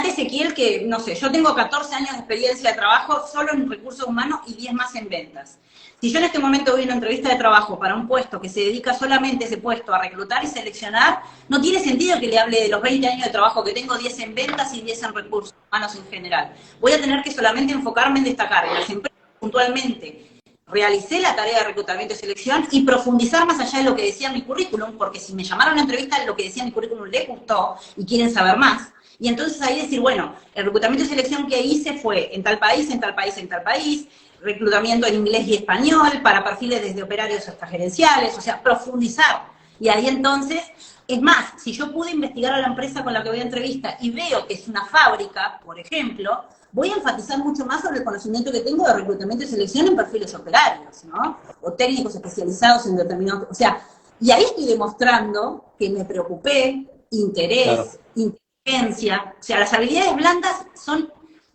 Ezequiel, que, no sé, yo tengo 14 años de experiencia de trabajo solo en recursos humanos y 10 más en ventas. Si yo en este momento voy a una entrevista de trabajo para un puesto que se dedica solamente ese puesto a reclutar y seleccionar, no tiene sentido que le hable de los 20 años de trabajo que tengo, 10 en ventas y 10 en recursos humanos en general. Voy a tener que solamente enfocarme en destacar en las empresas puntualmente. Realicé la tarea de reclutamiento y selección y profundizar más allá de lo que decía mi currículum, porque si me llamaron a una entrevista, lo que decía mi currículum les gustó y quieren saber más. Y entonces ahí decir, bueno, el reclutamiento y selección que hice fue en tal país, en tal país, en tal país, reclutamiento en inglés y español, para perfiles desde operarios hasta gerenciales, o sea, profundizar. Y ahí entonces, es más, si yo pude investigar a la empresa con la que voy a entrevista y veo que es una fábrica, por ejemplo, voy a enfatizar mucho más sobre el conocimiento que tengo de reclutamiento y selección en perfiles operarios, ¿no? O técnicos especializados en determinados, o sea, y ahí estoy demostrando que me preocupé, interés, claro, inteligencia, o sea, las habilidades blandas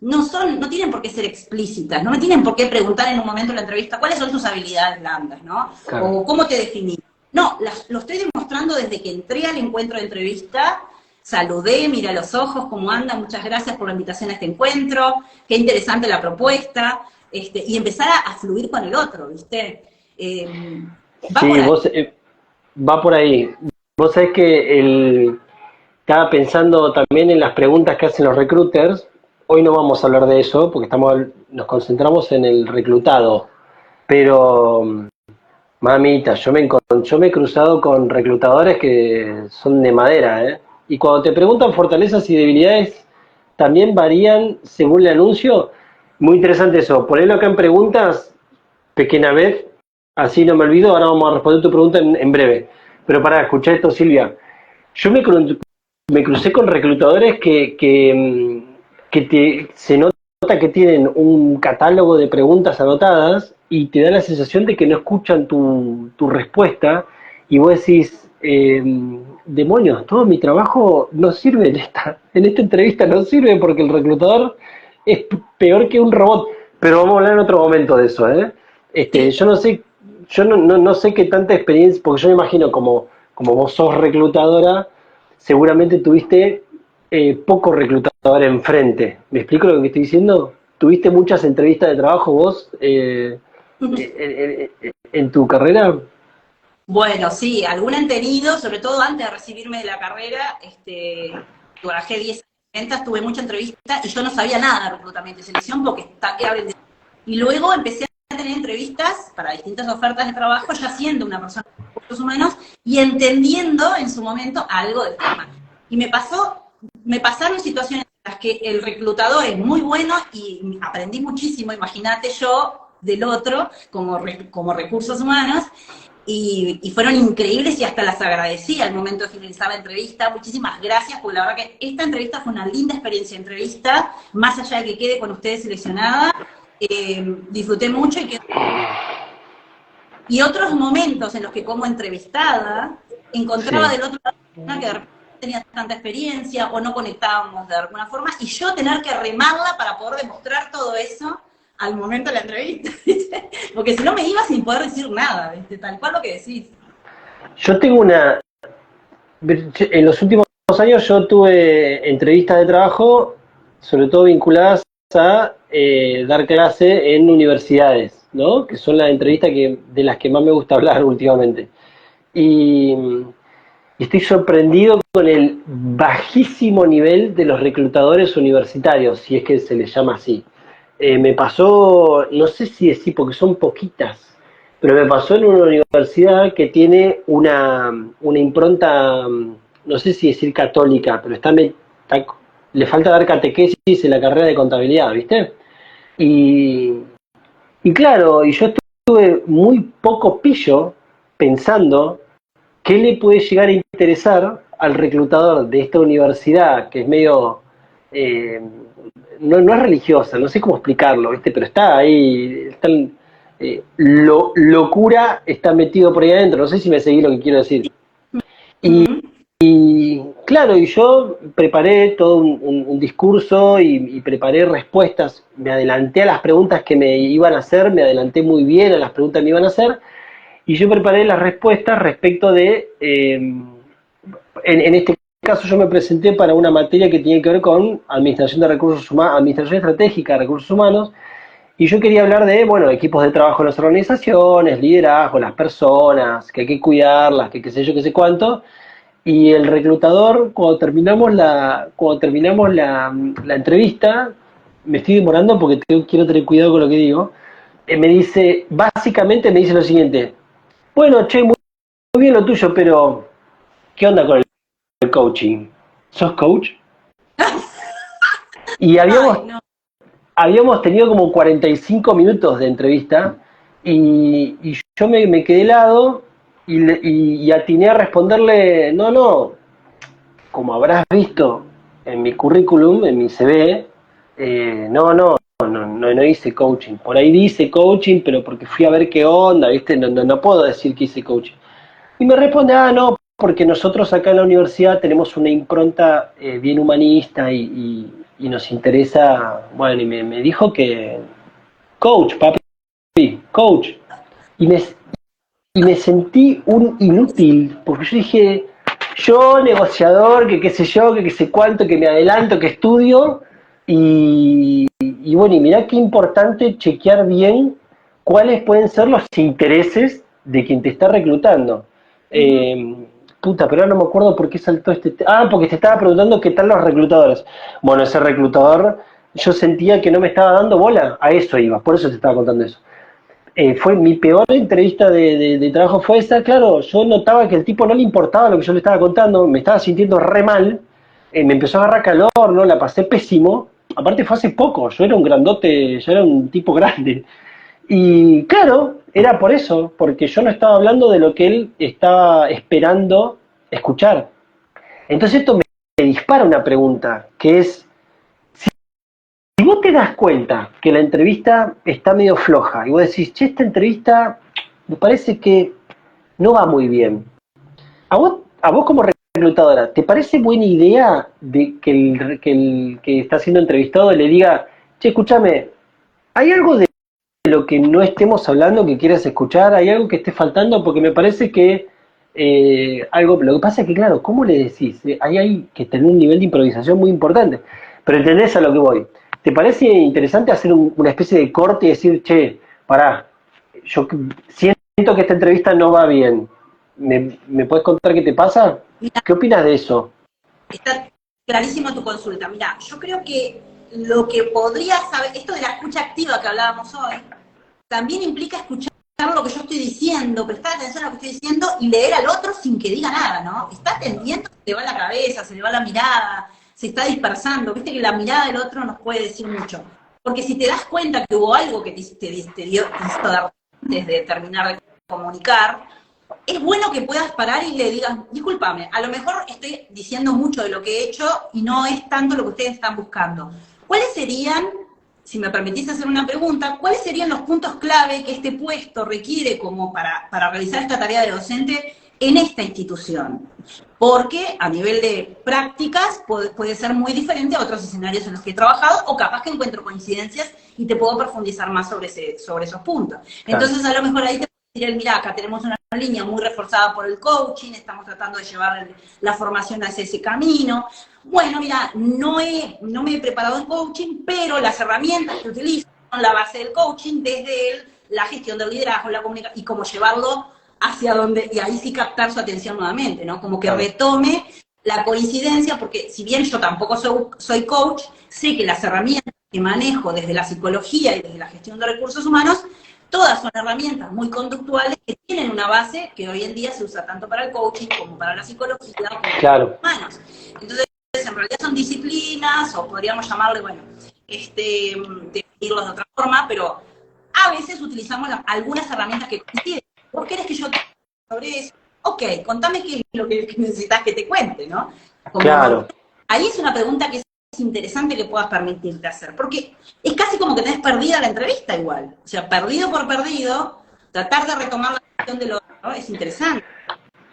no tienen por qué ser explícitas, no me tienen por qué preguntar en un momento de la entrevista cuáles son tus habilidades blandas, ¿no? Claro. O cómo te definís. No, lo estoy demostrando desde que entré al encuentro de entrevista, saludé, miré a los ojos, cómo anda, muchas gracias por la invitación a este encuentro, qué interesante la propuesta, y empezar a fluir con el otro, ¿viste? Va sí, por ahí. Va por ahí. Vos sabés que estaba pensando también en las preguntas que hacen los recruiters. Hoy no vamos a hablar de eso porque nos concentramos en el reclutado. Pero, mamita, yo me he cruzado con reclutadores que son de madera, ¿eh? Y cuando te preguntan fortalezas y debilidades, también varían según el anuncio. Muy interesante eso. Ponelo acá en preguntas, pequeña vez, así no me olvido. Ahora vamos a responder tu pregunta en breve. Pero para escuchar esto, Silvia. Yo me crucé con reclutadores que se nota que tienen un catálogo de preguntas anotadas y te da la sensación de que no escuchan tu respuesta y vos decís, demonios, todo mi trabajo no sirve en esta entrevista, no sirve porque el reclutador es peor que un robot. Pero vamos a hablar en otro momento de eso, ¿eh? Yo no sé qué tanta experiencia, porque yo me imagino como vos sos reclutadora, seguramente tuviste poco reclutador enfrente. ¿Me explico lo que estoy diciendo? ¿Tuviste muchas entrevistas de trabajo vos en tu carrera? Bueno, sí, alguna han tenido, sobre todo antes de recibirme de la carrera, trabajé 10 años en ventas, tuve mucha entrevista y yo no sabía nada de reclutamiento y selección porque y luego empecé a tener entrevistas para distintas ofertas de trabajo, ya siendo una persona de recursos humanos y entendiendo en su momento algo del tema. Y me pasaron situaciones en las que el reclutador es muy bueno y aprendí muchísimo, imagínate yo del otro como recursos humanos, y fueron increíbles y hasta las agradecí al momento de finalizar la entrevista. Muchísimas gracias, porque la verdad que esta entrevista fue una linda experiencia de entrevista, más allá de que quede con ustedes seleccionada, disfruté mucho y otros momentos en los que como entrevistada encontraba del otro lado una que de repente tenía tanta experiencia o no conectábamos de alguna forma y yo tener que remarla para poder demostrar todo eso al momento de la entrevista, ¿viste? Porque si no me iba sin poder decir nada, ¿viste? Tal cual lo que decís. Yo tengo en los últimos años yo tuve entrevistas de trabajo, sobre todo vinculadas a dar clase en universidades, ¿no? Que son las entrevistas de las que más me gusta hablar últimamente. Y estoy sorprendido con el bajísimo nivel de los reclutadores universitarios, si es que se les llama así. Me pasó, no sé si decir porque son poquitas, pero me pasó en una universidad que tiene una impronta, no sé si decir católica, pero le falta dar catequesis en la carrera de contabilidad, ¿viste? Y claro, y yo estuve muy poco pillo pensando qué le puede llegar a interesar al reclutador de esta universidad, que es medio... no es religiosa, no sé cómo explicarlo, ¿viste? Pero está ahí, locura está metido por ahí adentro, no sé si me seguís lo que quiero decir. Y Claro, y yo preparé todo un discurso y preparé respuestas, me adelanté a las preguntas que me iban a hacer, me adelanté muy bien a las preguntas que me iban a hacer, y yo preparé las respuestas respecto de, en este caso yo me presenté para una materia que tiene que ver con administración de recursos humanos, administración estratégica de recursos humanos, y yo quería hablar de, bueno, equipos de trabajo en las organizaciones, liderazgo, las personas, que hay que cuidarlas, que qué sé yo, qué sé cuánto. Y el reclutador, cuando terminamos la entrevista, me estoy demorando porque quiero tener cuidado con lo que digo, me dice, básicamente me dice lo siguiente: bueno, che, muy bien lo tuyo, pero ¿qué onda con el coaching? ¿Sos coach? Y Ay, no. habíamos tenido como 45 minutos de entrevista y yo me quedé helado y atiné a responderle, no, no, como habrás visto en mi currículum, en mi CV, no hice coaching. Por ahí dice coaching, pero porque fui a ver qué onda, ¿viste? No puedo decir que hice coaching. Y me responde, no, porque nosotros acá en la universidad tenemos una impronta bien humanista y nos interesa, bueno, y me dijo que coach, papi, coach. Y me, y me sentí un inútil, porque yo dije, yo negociador, que qué sé yo, que qué sé cuánto, que me adelanto, que estudio, y bueno, y mirá qué importante chequear bien cuáles pueden ser los intereses de quien te está reclutando. Ujú. Eh, Puta, pero ahora no me acuerdo por qué saltó porque te estaba preguntando qué tal los reclutadores. Bueno, ese reclutador, yo sentía que no me estaba dando bola, a eso iba, por eso te estaba contando eso. Fue mi peor entrevista de trabajo fue esa, claro, yo notaba que el tipo no le importaba lo que yo le estaba contando, me estaba sintiendo re mal, me empezó a agarrar calor, ¿no? La pasé pésimo, aparte fue hace poco, yo era un grandote, yo era un tipo grande, y claro, era por eso, porque yo no estaba hablando de lo que él estaba esperando escuchar. Entonces esto me dispara una pregunta, que es, si vos te das cuenta que la entrevista está medio floja y vos decís, che, esta entrevista me parece que no va muy bien. A vos como reclutadora, ¿te parece buena idea de que el que está siendo entrevistado le diga, che, escúchame, ¿hay algo de lo que no estemos hablando que quieras escuchar? ¿Hay algo que esté faltando? Porque me parece que lo que pasa es que, claro, ¿cómo le decís? Ahí hay que tener un nivel de improvisación muy importante. Pero entendés a lo que voy. ¿Te parece interesante hacer una especie de corte y decir, che, pará, yo siento que esta entrevista no va bien? ¿Me puedes contar qué te pasa? Mira, ¿Qué opinas de eso? está clarísimo tu consulta. Mira, yo creo que lo que podrías saber, esto de la escucha activa que hablábamos hoy, también implica escuchar lo que yo estoy diciendo, prestar atención a lo que estoy diciendo y leer al otro sin que diga nada, ¿no? Está atendiendo, se le va la cabeza, se le va la mirada, se está dispersando. Viste que la mirada del otro nos puede decir mucho. Porque si te das cuenta que hubo algo que te hizo dar antes de terminar de comunicar, es bueno que puedas parar y le digas, discúlpame, a lo mejor estoy diciendo mucho de lo que he hecho y no es tanto lo que ustedes están buscando. ¿Cuáles serían, si me permitís hacer una pregunta, cuáles serían los puntos clave que este puesto requiere como para realizar esta tarea de docente en esta institución? Porque a nivel de prácticas puede ser muy diferente a otros escenarios en los que he trabajado, o capaz que encuentro coincidencias y te puedo profundizar más sobre esos puntos. Claro, Entonces, a lo mejor ahí te puedo decir, mira, acá tenemos una línea muy reforzada por el coaching, estamos tratando de llevar la formación hacia ese camino. Bueno, mira, no me he preparado en coaching, pero las herramientas que utilizo son la base del coaching, desde la gestión del liderazgo, la comunicación, y cómo llevarlo hacia donde, y ahí sí captar su atención nuevamente, ¿no? Como que claro. retome la coincidencia, porque si bien yo tampoco soy coach, sé que las herramientas que manejo desde la psicología y desde la gestión de recursos humanos, todas son herramientas muy conductuales que tienen una base que hoy en día se usa tanto para el coaching como para la psicología, como para Claro. los humanos. Entonces, en realidad son disciplinas, o podríamos llamarle, bueno, definirlos de otra forma, pero a veces utilizamos algunas herramientas que coinciden. ¿Vos querés que yo te sobre eso? Ok, contame qué es lo que necesitas que te cuente, ¿no? Como, Claro. ahí es una pregunta que es interesante que puedas permitirte hacer, porque es casi como que tenés perdida la entrevista igual. O sea, perdido por perdido, tratar de retomar la cuestión de lo, ¿no? Es interesante.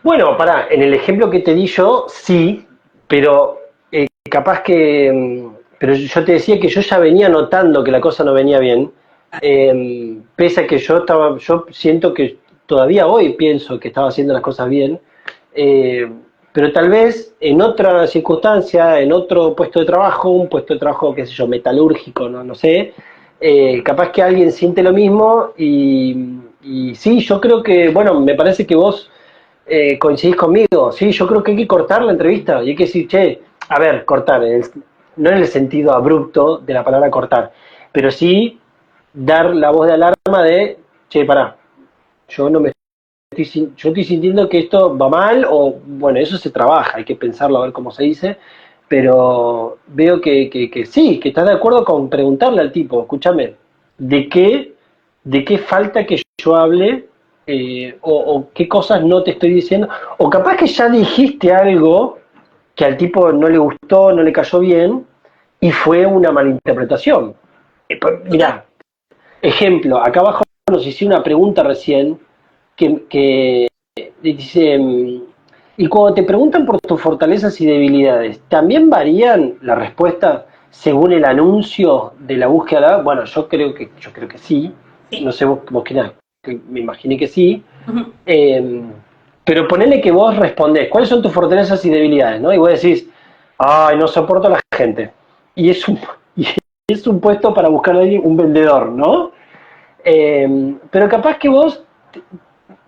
Bueno, pará, en el ejemplo que te di yo, sí, pero capaz que, pero yo te decía que yo ya venía notando que la cosa no venía bien, pese a que yo siento que todavía hoy pienso que estaba haciendo las cosas bien, eh, pero tal vez en otra circunstancia, en otro puesto de trabajo, un puesto de trabajo, qué sé yo, metalúrgico, no sé, capaz que alguien siente lo mismo y sí, yo creo que, bueno, me parece que vos coincidís conmigo, sí, yo creo que hay que cortar la entrevista y hay que decir, che, a ver, cortar, no en el sentido abrupto de la palabra cortar, pero sí dar la voz de alarma de, che, pará, yo no me yo estoy sintiendo que esto va mal, o bueno, eso se trabaja, hay que pensarlo a ver cómo se dice, pero veo que sí, que estás de acuerdo con preguntarle al tipo, escúchame, ¿de qué, de qué falta que yo hable o qué cosas no te estoy diciendo? O capaz que ya dijiste algo que al tipo no le gustó, no le cayó bien, y fue una malinterpretación. Total. Mirá, ejemplo, acá abajo nos hicieron una pregunta recién que dice, y cuando te preguntan por tus fortalezas y debilidades, ¿también varían las respuestas según el anuncio de la búsqueda? Bueno, yo creo que sí. No Sí. sé vos qué nada, me imaginé que sí. Ujú. Eh, pero ponele que vos respondés, ¿cuáles son tus fortalezas y debilidades? ¿No? Y vos decís, ay, no soporto a la gente. Y es un, y es un puesto para buscar a alguien, un vendedor, ¿no? Pero capaz que vos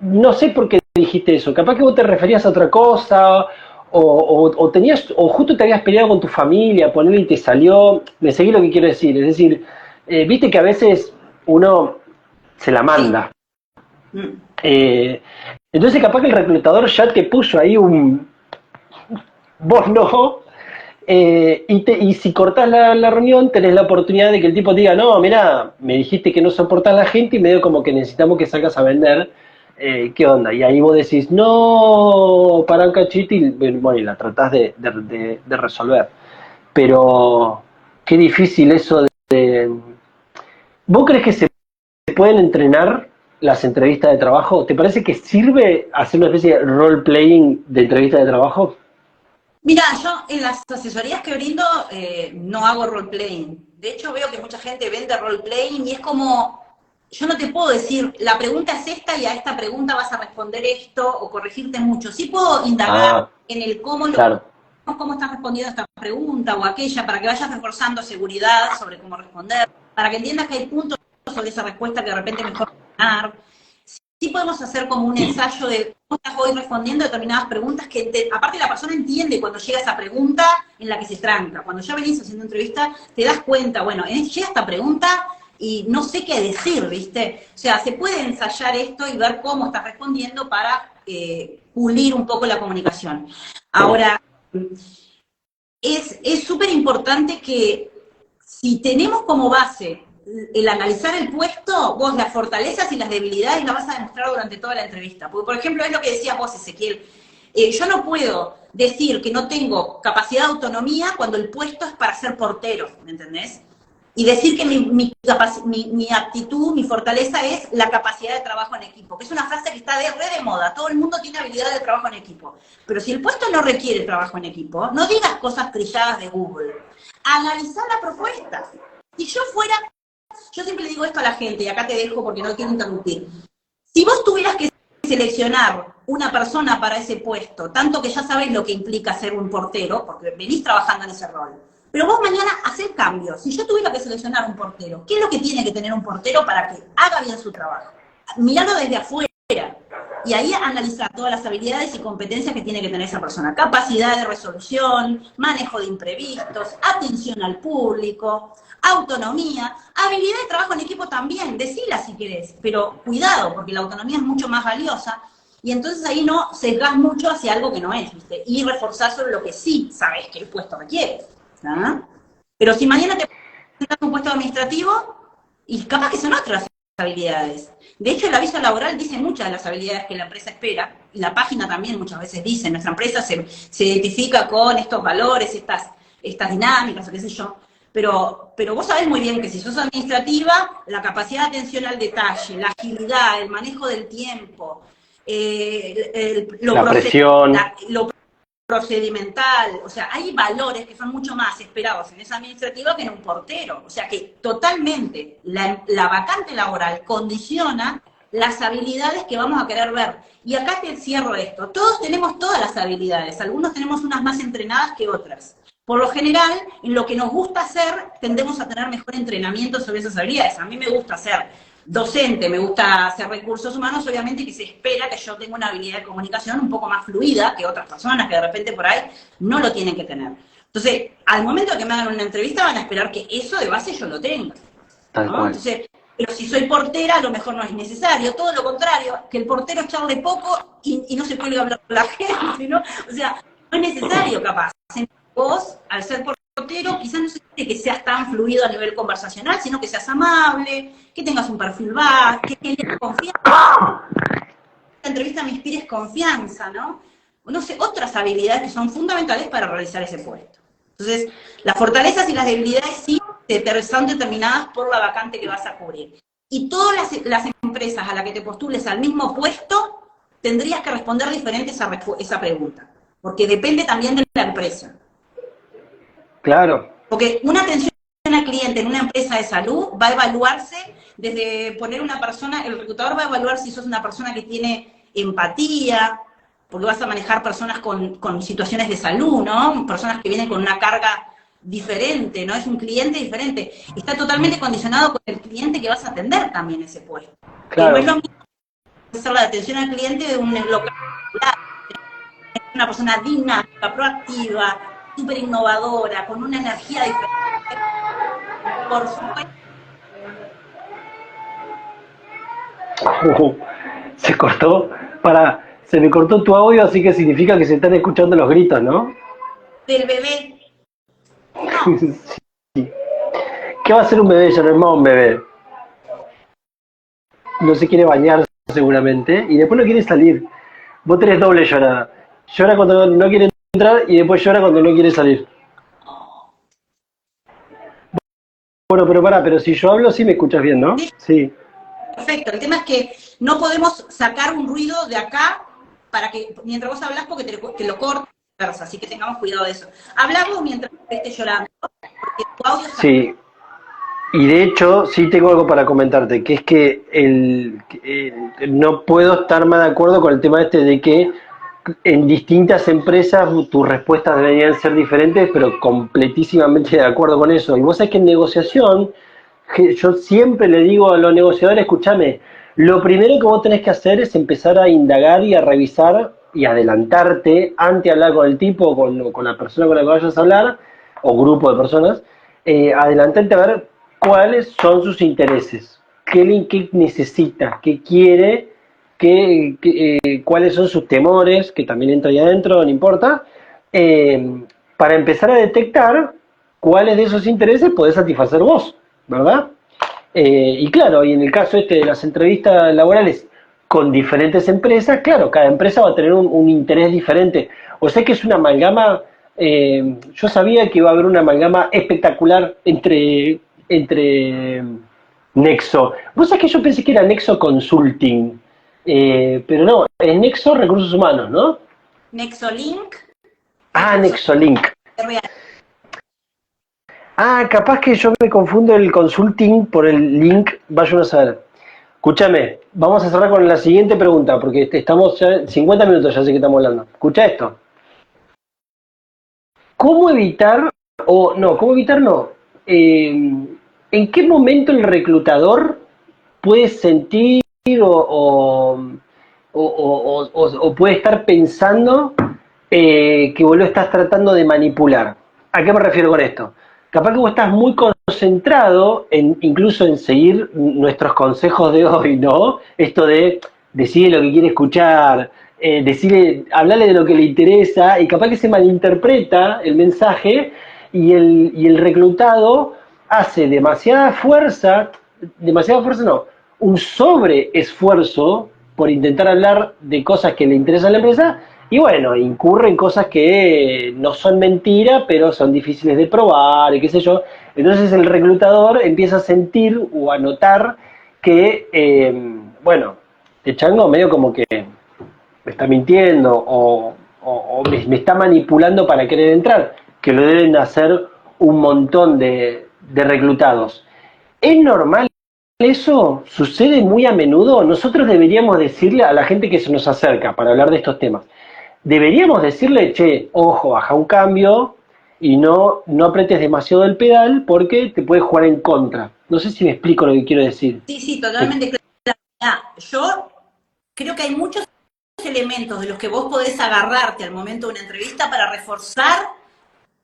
no sé por qué dijiste eso, capaz que vos te referías a otra cosa, o tenías, o justo te habías peleado con tu familia, ponerle y te salió, me seguí lo que quiero decir, es decir, viste que a veces uno se la Sí. manda. Mm. Eh, entonces capaz que el reclutador ya te puso ahí un, vos no, y si cortás la reunión tenés la oportunidad de que el tipo te diga, no, mira, me dijiste que no soportás la gente y medio como que necesitamos que salgas a vender, ¿qué onda? Y ahí vos decís, no, para un cachito y bueno, y la tratás de resolver. Pero qué difícil eso de... ¿Vos crees que se pueden entrenar las entrevistas de trabajo? ¿Te parece que sirve hacer una especie de role-playing de entrevista de trabajo? Mira, yo en las asesorías que brindo no hago role-playing. De hecho, veo que mucha gente vende role-playing y es como, yo no te puedo decir, la pregunta es esta y a esta pregunta vas a responder esto o corregirte mucho. Sí puedo indagar Ah, en el claro. cómo estás respondiendo a esta pregunta o aquella para que vayas reforzando seguridad sobre cómo responder, para que entiendas que hay puntos sobre esa respuesta que de repente mejor ganar. Sí podemos hacer como un ensayo de cómo estás hoy respondiendo determinadas preguntas que aparte la persona entiende cuando llega esa pregunta en la que se tranca. Cuando ya venís haciendo entrevista, te das cuenta, bueno, llega esta pregunta y no sé qué decir, ¿viste? O sea, se puede ensayar esto y ver cómo estás respondiendo para pulir un poco la comunicación. Ahora, es súper importante que si tenemos como base el analizar el puesto, vos las fortalezas y las debilidades las vas a demostrar durante toda la entrevista. Porque, por ejemplo, es lo que decías vos, Ezequiel. Yo no puedo decir que no tengo capacidad de autonomía cuando el puesto es para ser portero, ¿me entendés? Y decir que mi aptitud, mi fortaleza es la capacidad de trabajo en equipo, que es una frase que está re de moda. Todo el mundo tiene habilidad de trabajo en equipo. Pero si el puesto no requiere trabajo en equipo, no digas cosas trilladas de Google. Analizar la propuesta. Si yo fuera, yo siempre le digo esto a la gente, y acá te dejo porque no quiero interrumpir. Si vos tuvieras que seleccionar una persona para ese puesto, tanto que ya sabes lo que implica ser un portero, porque venís trabajando en ese rol, pero vos mañana hacés cambios. Si yo tuviera que seleccionar un portero, ¿qué es lo que tiene que tener un portero para que haga bien su trabajo? Mirarlo desde afuera. Y ahí analizar todas las habilidades y competencias que tiene que tener esa persona. Capacidad de resolución, manejo de imprevistos, atención al público, autonomía, habilidad de trabajo en equipo también, decila si querés, pero cuidado, porque la autonomía es mucho más valiosa, y entonces ahí no sesgás mucho hacia algo que no es, ¿viste? Y reforzás sobre lo que sí sabés que el puesto requiere. ¿Ah? Pero si mañana te presentas un puesto administrativo, y capaz que son otras habilidades. De hecho, el aviso laboral dice muchas de las habilidades que la empresa espera, y la página también muchas veces dice, nuestra empresa se identifica con estos valores, estas dinámicas, o qué sé yo. Pero vos sabés muy bien que si sos administrativa, la capacidad de atención al detalle, la agilidad, el manejo del tiempo, lo La procesal, presión. procedimental, o sea, hay valores que son mucho más esperados en esa administrativa que en un portero. O sea que totalmente la vacante laboral condiciona las habilidades que vamos a querer ver. Y acá te cierro esto. Todos tenemos todas las habilidades, algunos tenemos unas más entrenadas que otras. Por lo general, en lo que nos gusta hacer, tendemos a tener mejor entrenamiento sobre esas habilidades. A mí me gusta ser docente, me gusta hacer recursos humanos, obviamente que se espera que yo tenga una habilidad de comunicación un poco más fluida que otras personas que de repente por ahí no lo tienen que tener. Entonces, al momento de que me hagan una entrevista van a esperar que eso de base yo lo tenga, ¿no? Entonces, pero si soy portera, a lo mejor no es necesario, todo lo contrario, que el portero charle poco y no se puede hablar con la gente, ¿no? O sea, no es necesario capaz. Vos, al ser portero, quizás no se quiere que seas tan fluido a nivel conversacional, sino que seas amable, que tengas un perfil bajo, que tengas confianza. La entrevista me inspires confianza, ¿no? No sé, otras habilidades que son fundamentales para realizar ese puesto. Entonces, las fortalezas y las debilidades sí son determinadas por la vacante que vas a cubrir. Y todas las empresas a las que te postules al mismo puesto, tendrías que responder diferente esa pregunta, porque depende también de la empresa. Claro. Porque una atención al cliente en una empresa de salud va a evaluarse desde poner una persona, el reclutador va a evaluar si sos una persona que tiene empatía, porque vas a manejar personas con situaciones de salud, ¿no? Personas que vienen con una carga diferente, ¿no? Es un cliente diferente. Está totalmente condicionado con el cliente que vas a atender también ese puesto. Claro. No es lo mismo hacer la atención al cliente de un local, una persona dinámica, proactiva, súper innovadora, con una energía diferente. Por supuesto. Se cortó. Se me cortó tu audio, así que significa que se están escuchando los gritos, ¿no? Del bebé. No. Sí. ¿Qué va a hacer un bebé, Jean-Armand, un bebé? No se quiere bañar seguramente y después no quiere salir. Vos tenés doble llorada. Llora cuando no quiere entrar y después llora cuando no quiere salir. Bueno, pero si yo hablo sí me escuchas bien, ¿no? Sí. Perfecto. El tema es que no podemos sacar un ruido de acá para que mientras vos hablas porque te lo cortas, así que tengamos cuidado de eso. Habla vos mientras estés llorando, porque tu audio está... Sí. Y de hecho, sí tengo algo para comentarte, que es que no puedo estar más de acuerdo con el tema este de que en distintas empresas tus respuestas deberían ser diferentes, pero completísimamente de acuerdo con eso. Y vos sabés que en negociación, yo siempre le digo a los negociadores, escúchame, lo primero que vos tenés que hacer es empezar a indagar y a revisar y adelantarte antes de hablar con el tipo, con la persona con la que vayas a hablar, o grupo de personas, adelantarte a ver cuáles son sus intereses, qué necesita, qué quiere, cuáles son sus temores, que también entra ahí adentro, no importa, para empezar a detectar cuáles de esos intereses podés satisfacer vos, ¿verdad? Y claro, y en el caso de las entrevistas laborales con diferentes empresas, claro, cada empresa va a tener un interés diferente. O sea que es una amalgama, yo sabía que iba a haber una amalgama espectacular entre Nexo. Vos sabés que yo pensé que era Nexo Consulting, pero no, es Nexo Recursos Humanos, ¿no? Nexolink. Ah, Nexolink. Ah, capaz que yo me confundo el consulting por el link, vaya a saber. Escúchame, vamos a cerrar con la siguiente pregunta, porque estamos ya 50 minutos, ya sé que estamos hablando. Escucha esto. ¿Cómo evitar, ¿en qué momento el reclutador puede sentir o puede estar pensando que vos lo estás tratando de manipular? ¿A qué me refiero con esto? Capaz que vos estás muy concentrado incluso en seguir nuestros consejos de hoy, ¿no? Esto de decirle lo que quiere escuchar, hablarle de lo que le interesa, y capaz que se malinterpreta el mensaje y el reclutado hace un sobreesfuerzo por intentar hablar de cosas que le interesan a la empresa, y bueno, incurre en cosas que no son mentiras, pero son difíciles de probar, y qué sé yo. Entonces el reclutador empieza a sentir o a notar que, el chango medio como que me está mintiendo, o me está manipulando para querer entrar, que lo deben hacer un montón de reclutados. ¿Es normal eso? ¿Sucede muy a menudo? Nosotros deberíamos decirle a la gente que se nos acerca para hablar de estos temas, deberíamos decirle, che, ojo, baja un cambio y no apretes demasiado el pedal porque te puede jugar en contra. No sé si me explico lo que quiero decir. Sí, totalmente claro. Yo creo que hay muchos elementos de los que vos podés agarrarte al momento de una entrevista para reforzar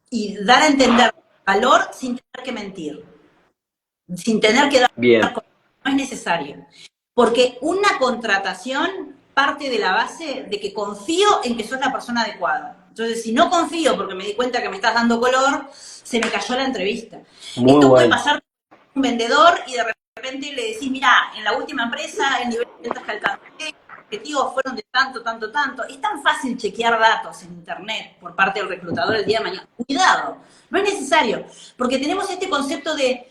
y dar a entender valor sin tener que mentir, sin tener que dar. Bien. No es necesario. Porque una contratación parte de la base de que confío en que sos la persona adecuada. Entonces, si no confío porque me di cuenta que me estás dando color, se me cayó la entrevista. Muy Esto puede bueno. pasar a un vendedor y de repente le decís, mira, en la última empresa el nivel de ventas que alcancé, los objetivos fueron de tanto, tanto, tanto. Es tan fácil chequear datos en internet por parte del reclutador el día de mañana. Cuidado, no es necesario, porque tenemos este concepto de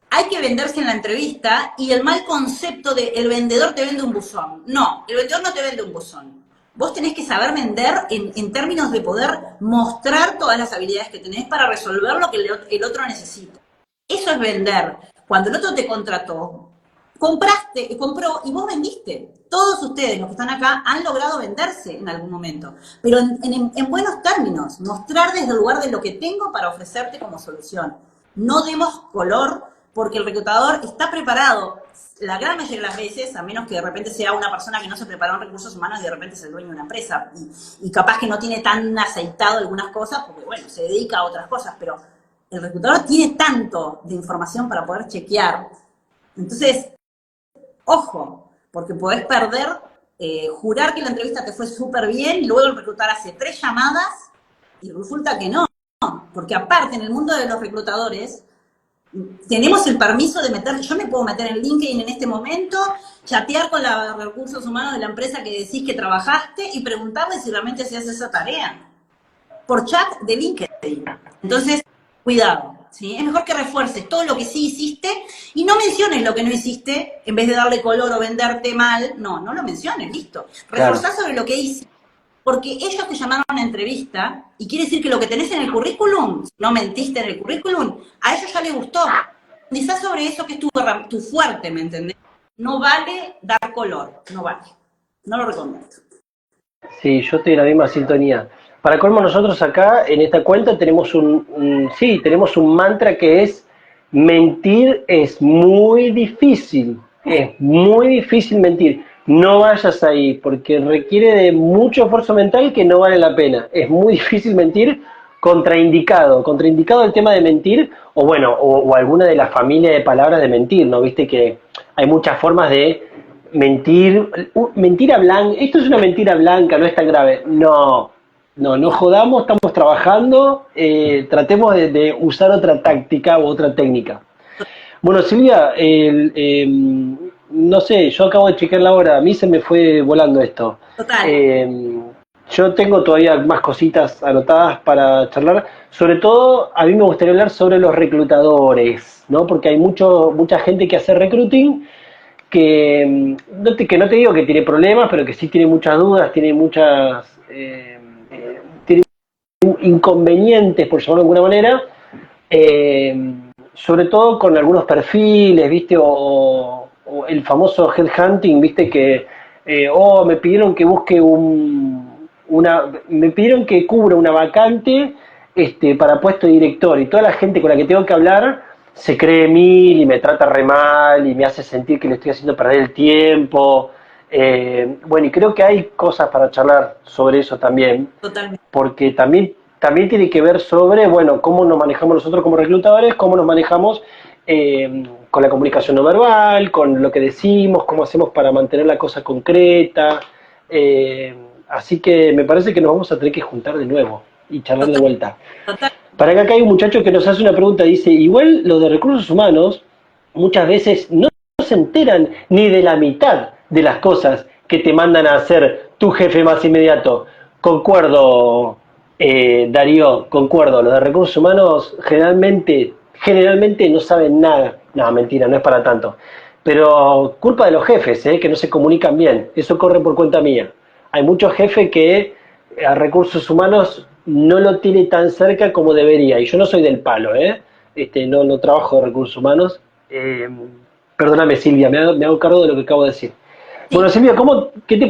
hay que venderse en la entrevista y el mal concepto de el vendedor te vende un buzón. No, el vendedor no te vende un buzón. Vos tenés que saber vender en términos de poder mostrar todas las habilidades que tenés para resolver lo que el otro necesita. Eso es vender. Cuando el otro te contrató, compró y vos vendiste. Todos ustedes, los que están acá, han logrado venderse en algún momento, pero en buenos términos, mostrar desde el lugar de lo que tengo para ofrecerte como solución. No demos color, porque el reclutador está preparado, la gran mayoría de las veces, a menos que de repente sea una persona que no se preparó en recursos humanos y de repente es el dueño de una empresa, y capaz que no tiene tan aceitado algunas cosas, porque bueno, se dedica a otras cosas, pero el reclutador tiene tanto de información para poder chequear. Entonces, ojo, porque podés perder, jurar que la entrevista te fue súper bien, y luego el reclutador hace 3 llamadas, y resulta que no, porque aparte en el mundo de los reclutadores, tenemos el permiso de meter, yo me puedo meter en LinkedIn en este momento, chatear con los recursos humanos de la empresa que decís que trabajaste y preguntarle si realmente se hace esa tarea. Por chat de LinkedIn. Entonces, cuidado, ¿sí? Es mejor que refuerces todo lo que sí hiciste y no menciones lo que no hiciste en vez de darle color o venderte mal. No lo menciones, listo. Reforzá sobre lo que hiciste. Porque ellos te llamaron a una entrevista y quiere decir que lo que tenés en el currículum, no mentiste en el currículum, a ellos ya les gustó. Profundizá sobre eso que es tu fuerte, ¿me entendés? No vale dar color, no vale. No lo recomiendo. Sí, yo estoy en la misma sintonía. Para colmo, nosotros acá en esta cuenta tenemos tenemos un mantra que es mentir es muy difícil. Es muy difícil mentir. No vayas ahí, porque requiere de mucho esfuerzo mental que no vale la pena. Es muy difícil mentir, contraindicado el tema de mentir, o bueno, o alguna de la familia de palabras de mentir, ¿no? Viste que hay muchas formas de mentir. Mentira blanca, esto es una mentira blanca, no es tan grave. No jodamos, estamos trabajando, tratemos de usar otra táctica u otra técnica. Bueno, Silvia, no sé, yo acabo de chequear la hora, a mí se me fue volando esto. Total. Yo tengo todavía más cositas anotadas para charlar. Sobre todo, a mí me gustaría hablar sobre los reclutadores, ¿no? Porque hay mucha gente que hace recruiting que no te digo que tiene problemas, pero que sí tiene muchas dudas, tiene inconvenientes, por llamarlo de alguna manera, sobre todo con algunos perfiles, ¿viste? O el famoso headhunting, ¿viste? Que, me pidieron que busque me pidieron que cubra una vacante para puesto de director, y toda la gente con la que tengo que hablar se cree mil y me trata re mal y me hace sentir que le estoy haciendo perder el tiempo. Bueno, y creo que hay cosas para charlar sobre eso también. Totalmente. Porque también tiene que ver sobre, bueno, cómo nos manejamos nosotros como reclutadores, cómo nos manejamos con la comunicación no verbal, con lo que decimos, cómo hacemos para mantener la cosa concreta. Así que me parece que nos vamos a tener que juntar de nuevo y charlar de vuelta. Total. Para acá hay un muchacho que nos hace una pregunta, dice, igual los de recursos humanos muchas veces no se enteran ni de la mitad de las cosas que te mandan a hacer tu jefe más inmediato. Concuerdo, Darío, concuerdo. Los de recursos humanos generalmente no saben nada. No, mentira, no es para tanto. Pero culpa de los jefes, que no se comunican bien. Eso corre por cuenta mía. Hay muchos jefes que a recursos humanos no lo tiene tan cerca como debería. Y yo no soy del palo, ¿eh? No trabajo de recursos humanos. Eh, Perdóname, Silvia, me hago cargo de lo que acabo de decir. Bueno, Sí, Silvia, qué te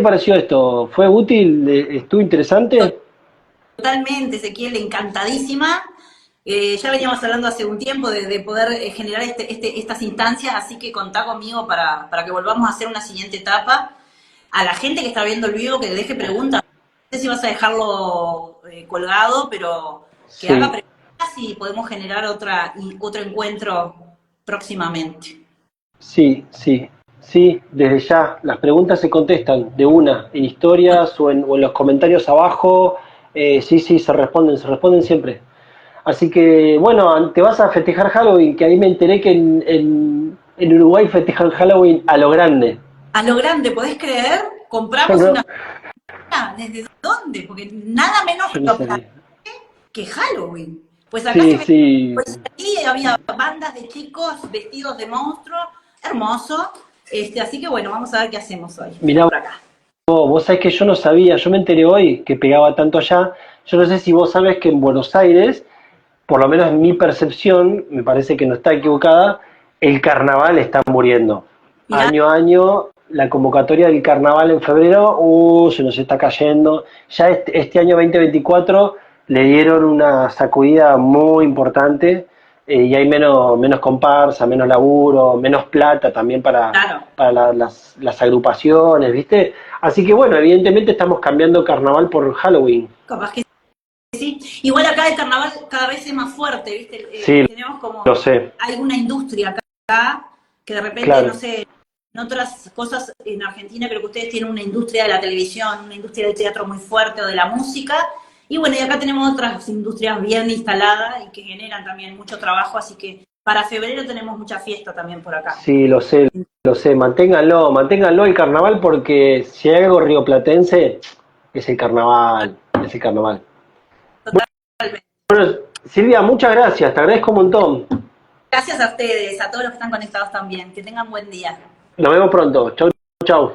pareció esto? ¿Fue útil? ¿Estuvo interesante? totalmente, Ezequiel, encantadísima. Ya veníamos hablando hace un tiempo de poder generar estas instancias, así que contá conmigo para que volvamos a hacer una siguiente etapa. A la gente que está viendo el video, que le deje preguntas. No sé si vas a dejarlo colgado, pero que haga Sí, preguntas y podemos generar otro encuentro próximamente. sí, sí, sí, desde ya. Las preguntas se contestan de una, en historias o en los comentarios abajo. Sí, sí, se responden siempre. Así que, bueno, te vas a festejar Halloween, que ahí me enteré que en Uruguay festejan Halloween a lo grande. A lo grande, ¿podés creer? Yo Compramos no, una... ¿Desde dónde? Porque nada menos yo no sabía. que Halloween. Pues acá Sí, se ve, sí. pues ahí había bandas de chicos vestidos de monstruos, hermoso. Así que bueno, vamos a ver qué hacemos hoy Mirá, por acá. vos sabés que yo no sabía, yo me enteré hoy que pegaba tanto allá. Yo no sé si vos sabés que en Buenos Aires, por lo menos en mi percepción, me parece que no está equivocada, el carnaval está muriendo. Mirá, Año a año, la convocatoria del carnaval en febrero, se nos está cayendo. Ya este año 2024 le dieron una sacudida muy importante, y hay menos comparsa, menos laburo, menos plata también claro, para las agrupaciones, ¿viste? Así que bueno, evidentemente estamos cambiando carnaval por Halloween. capaz que sí. Igual acá el carnaval cada vez es más fuerte, ¿viste? Sí, Tenemos lo como, sé, hay una industria acá que de repente, no claro. sé, en otras cosas en Argentina creo que ustedes tienen una industria de la televisión, una industria del teatro muy fuerte o de la música. Y bueno, y acá tenemos otras industrias bien instaladas y que generan también mucho trabajo, así que para febrero tenemos mucha fiesta también por acá. Sí, lo sé, lo sé. Manténganlo el carnaval porque si hay algo rioplatense, es el carnaval, es el carnaval. Totalmente. Bueno, Silvia, muchas gracias, te agradezco un montón. Gracias a ustedes, a todos los que están conectados también. Que tengan buen día. Nos vemos pronto. Chau, chau.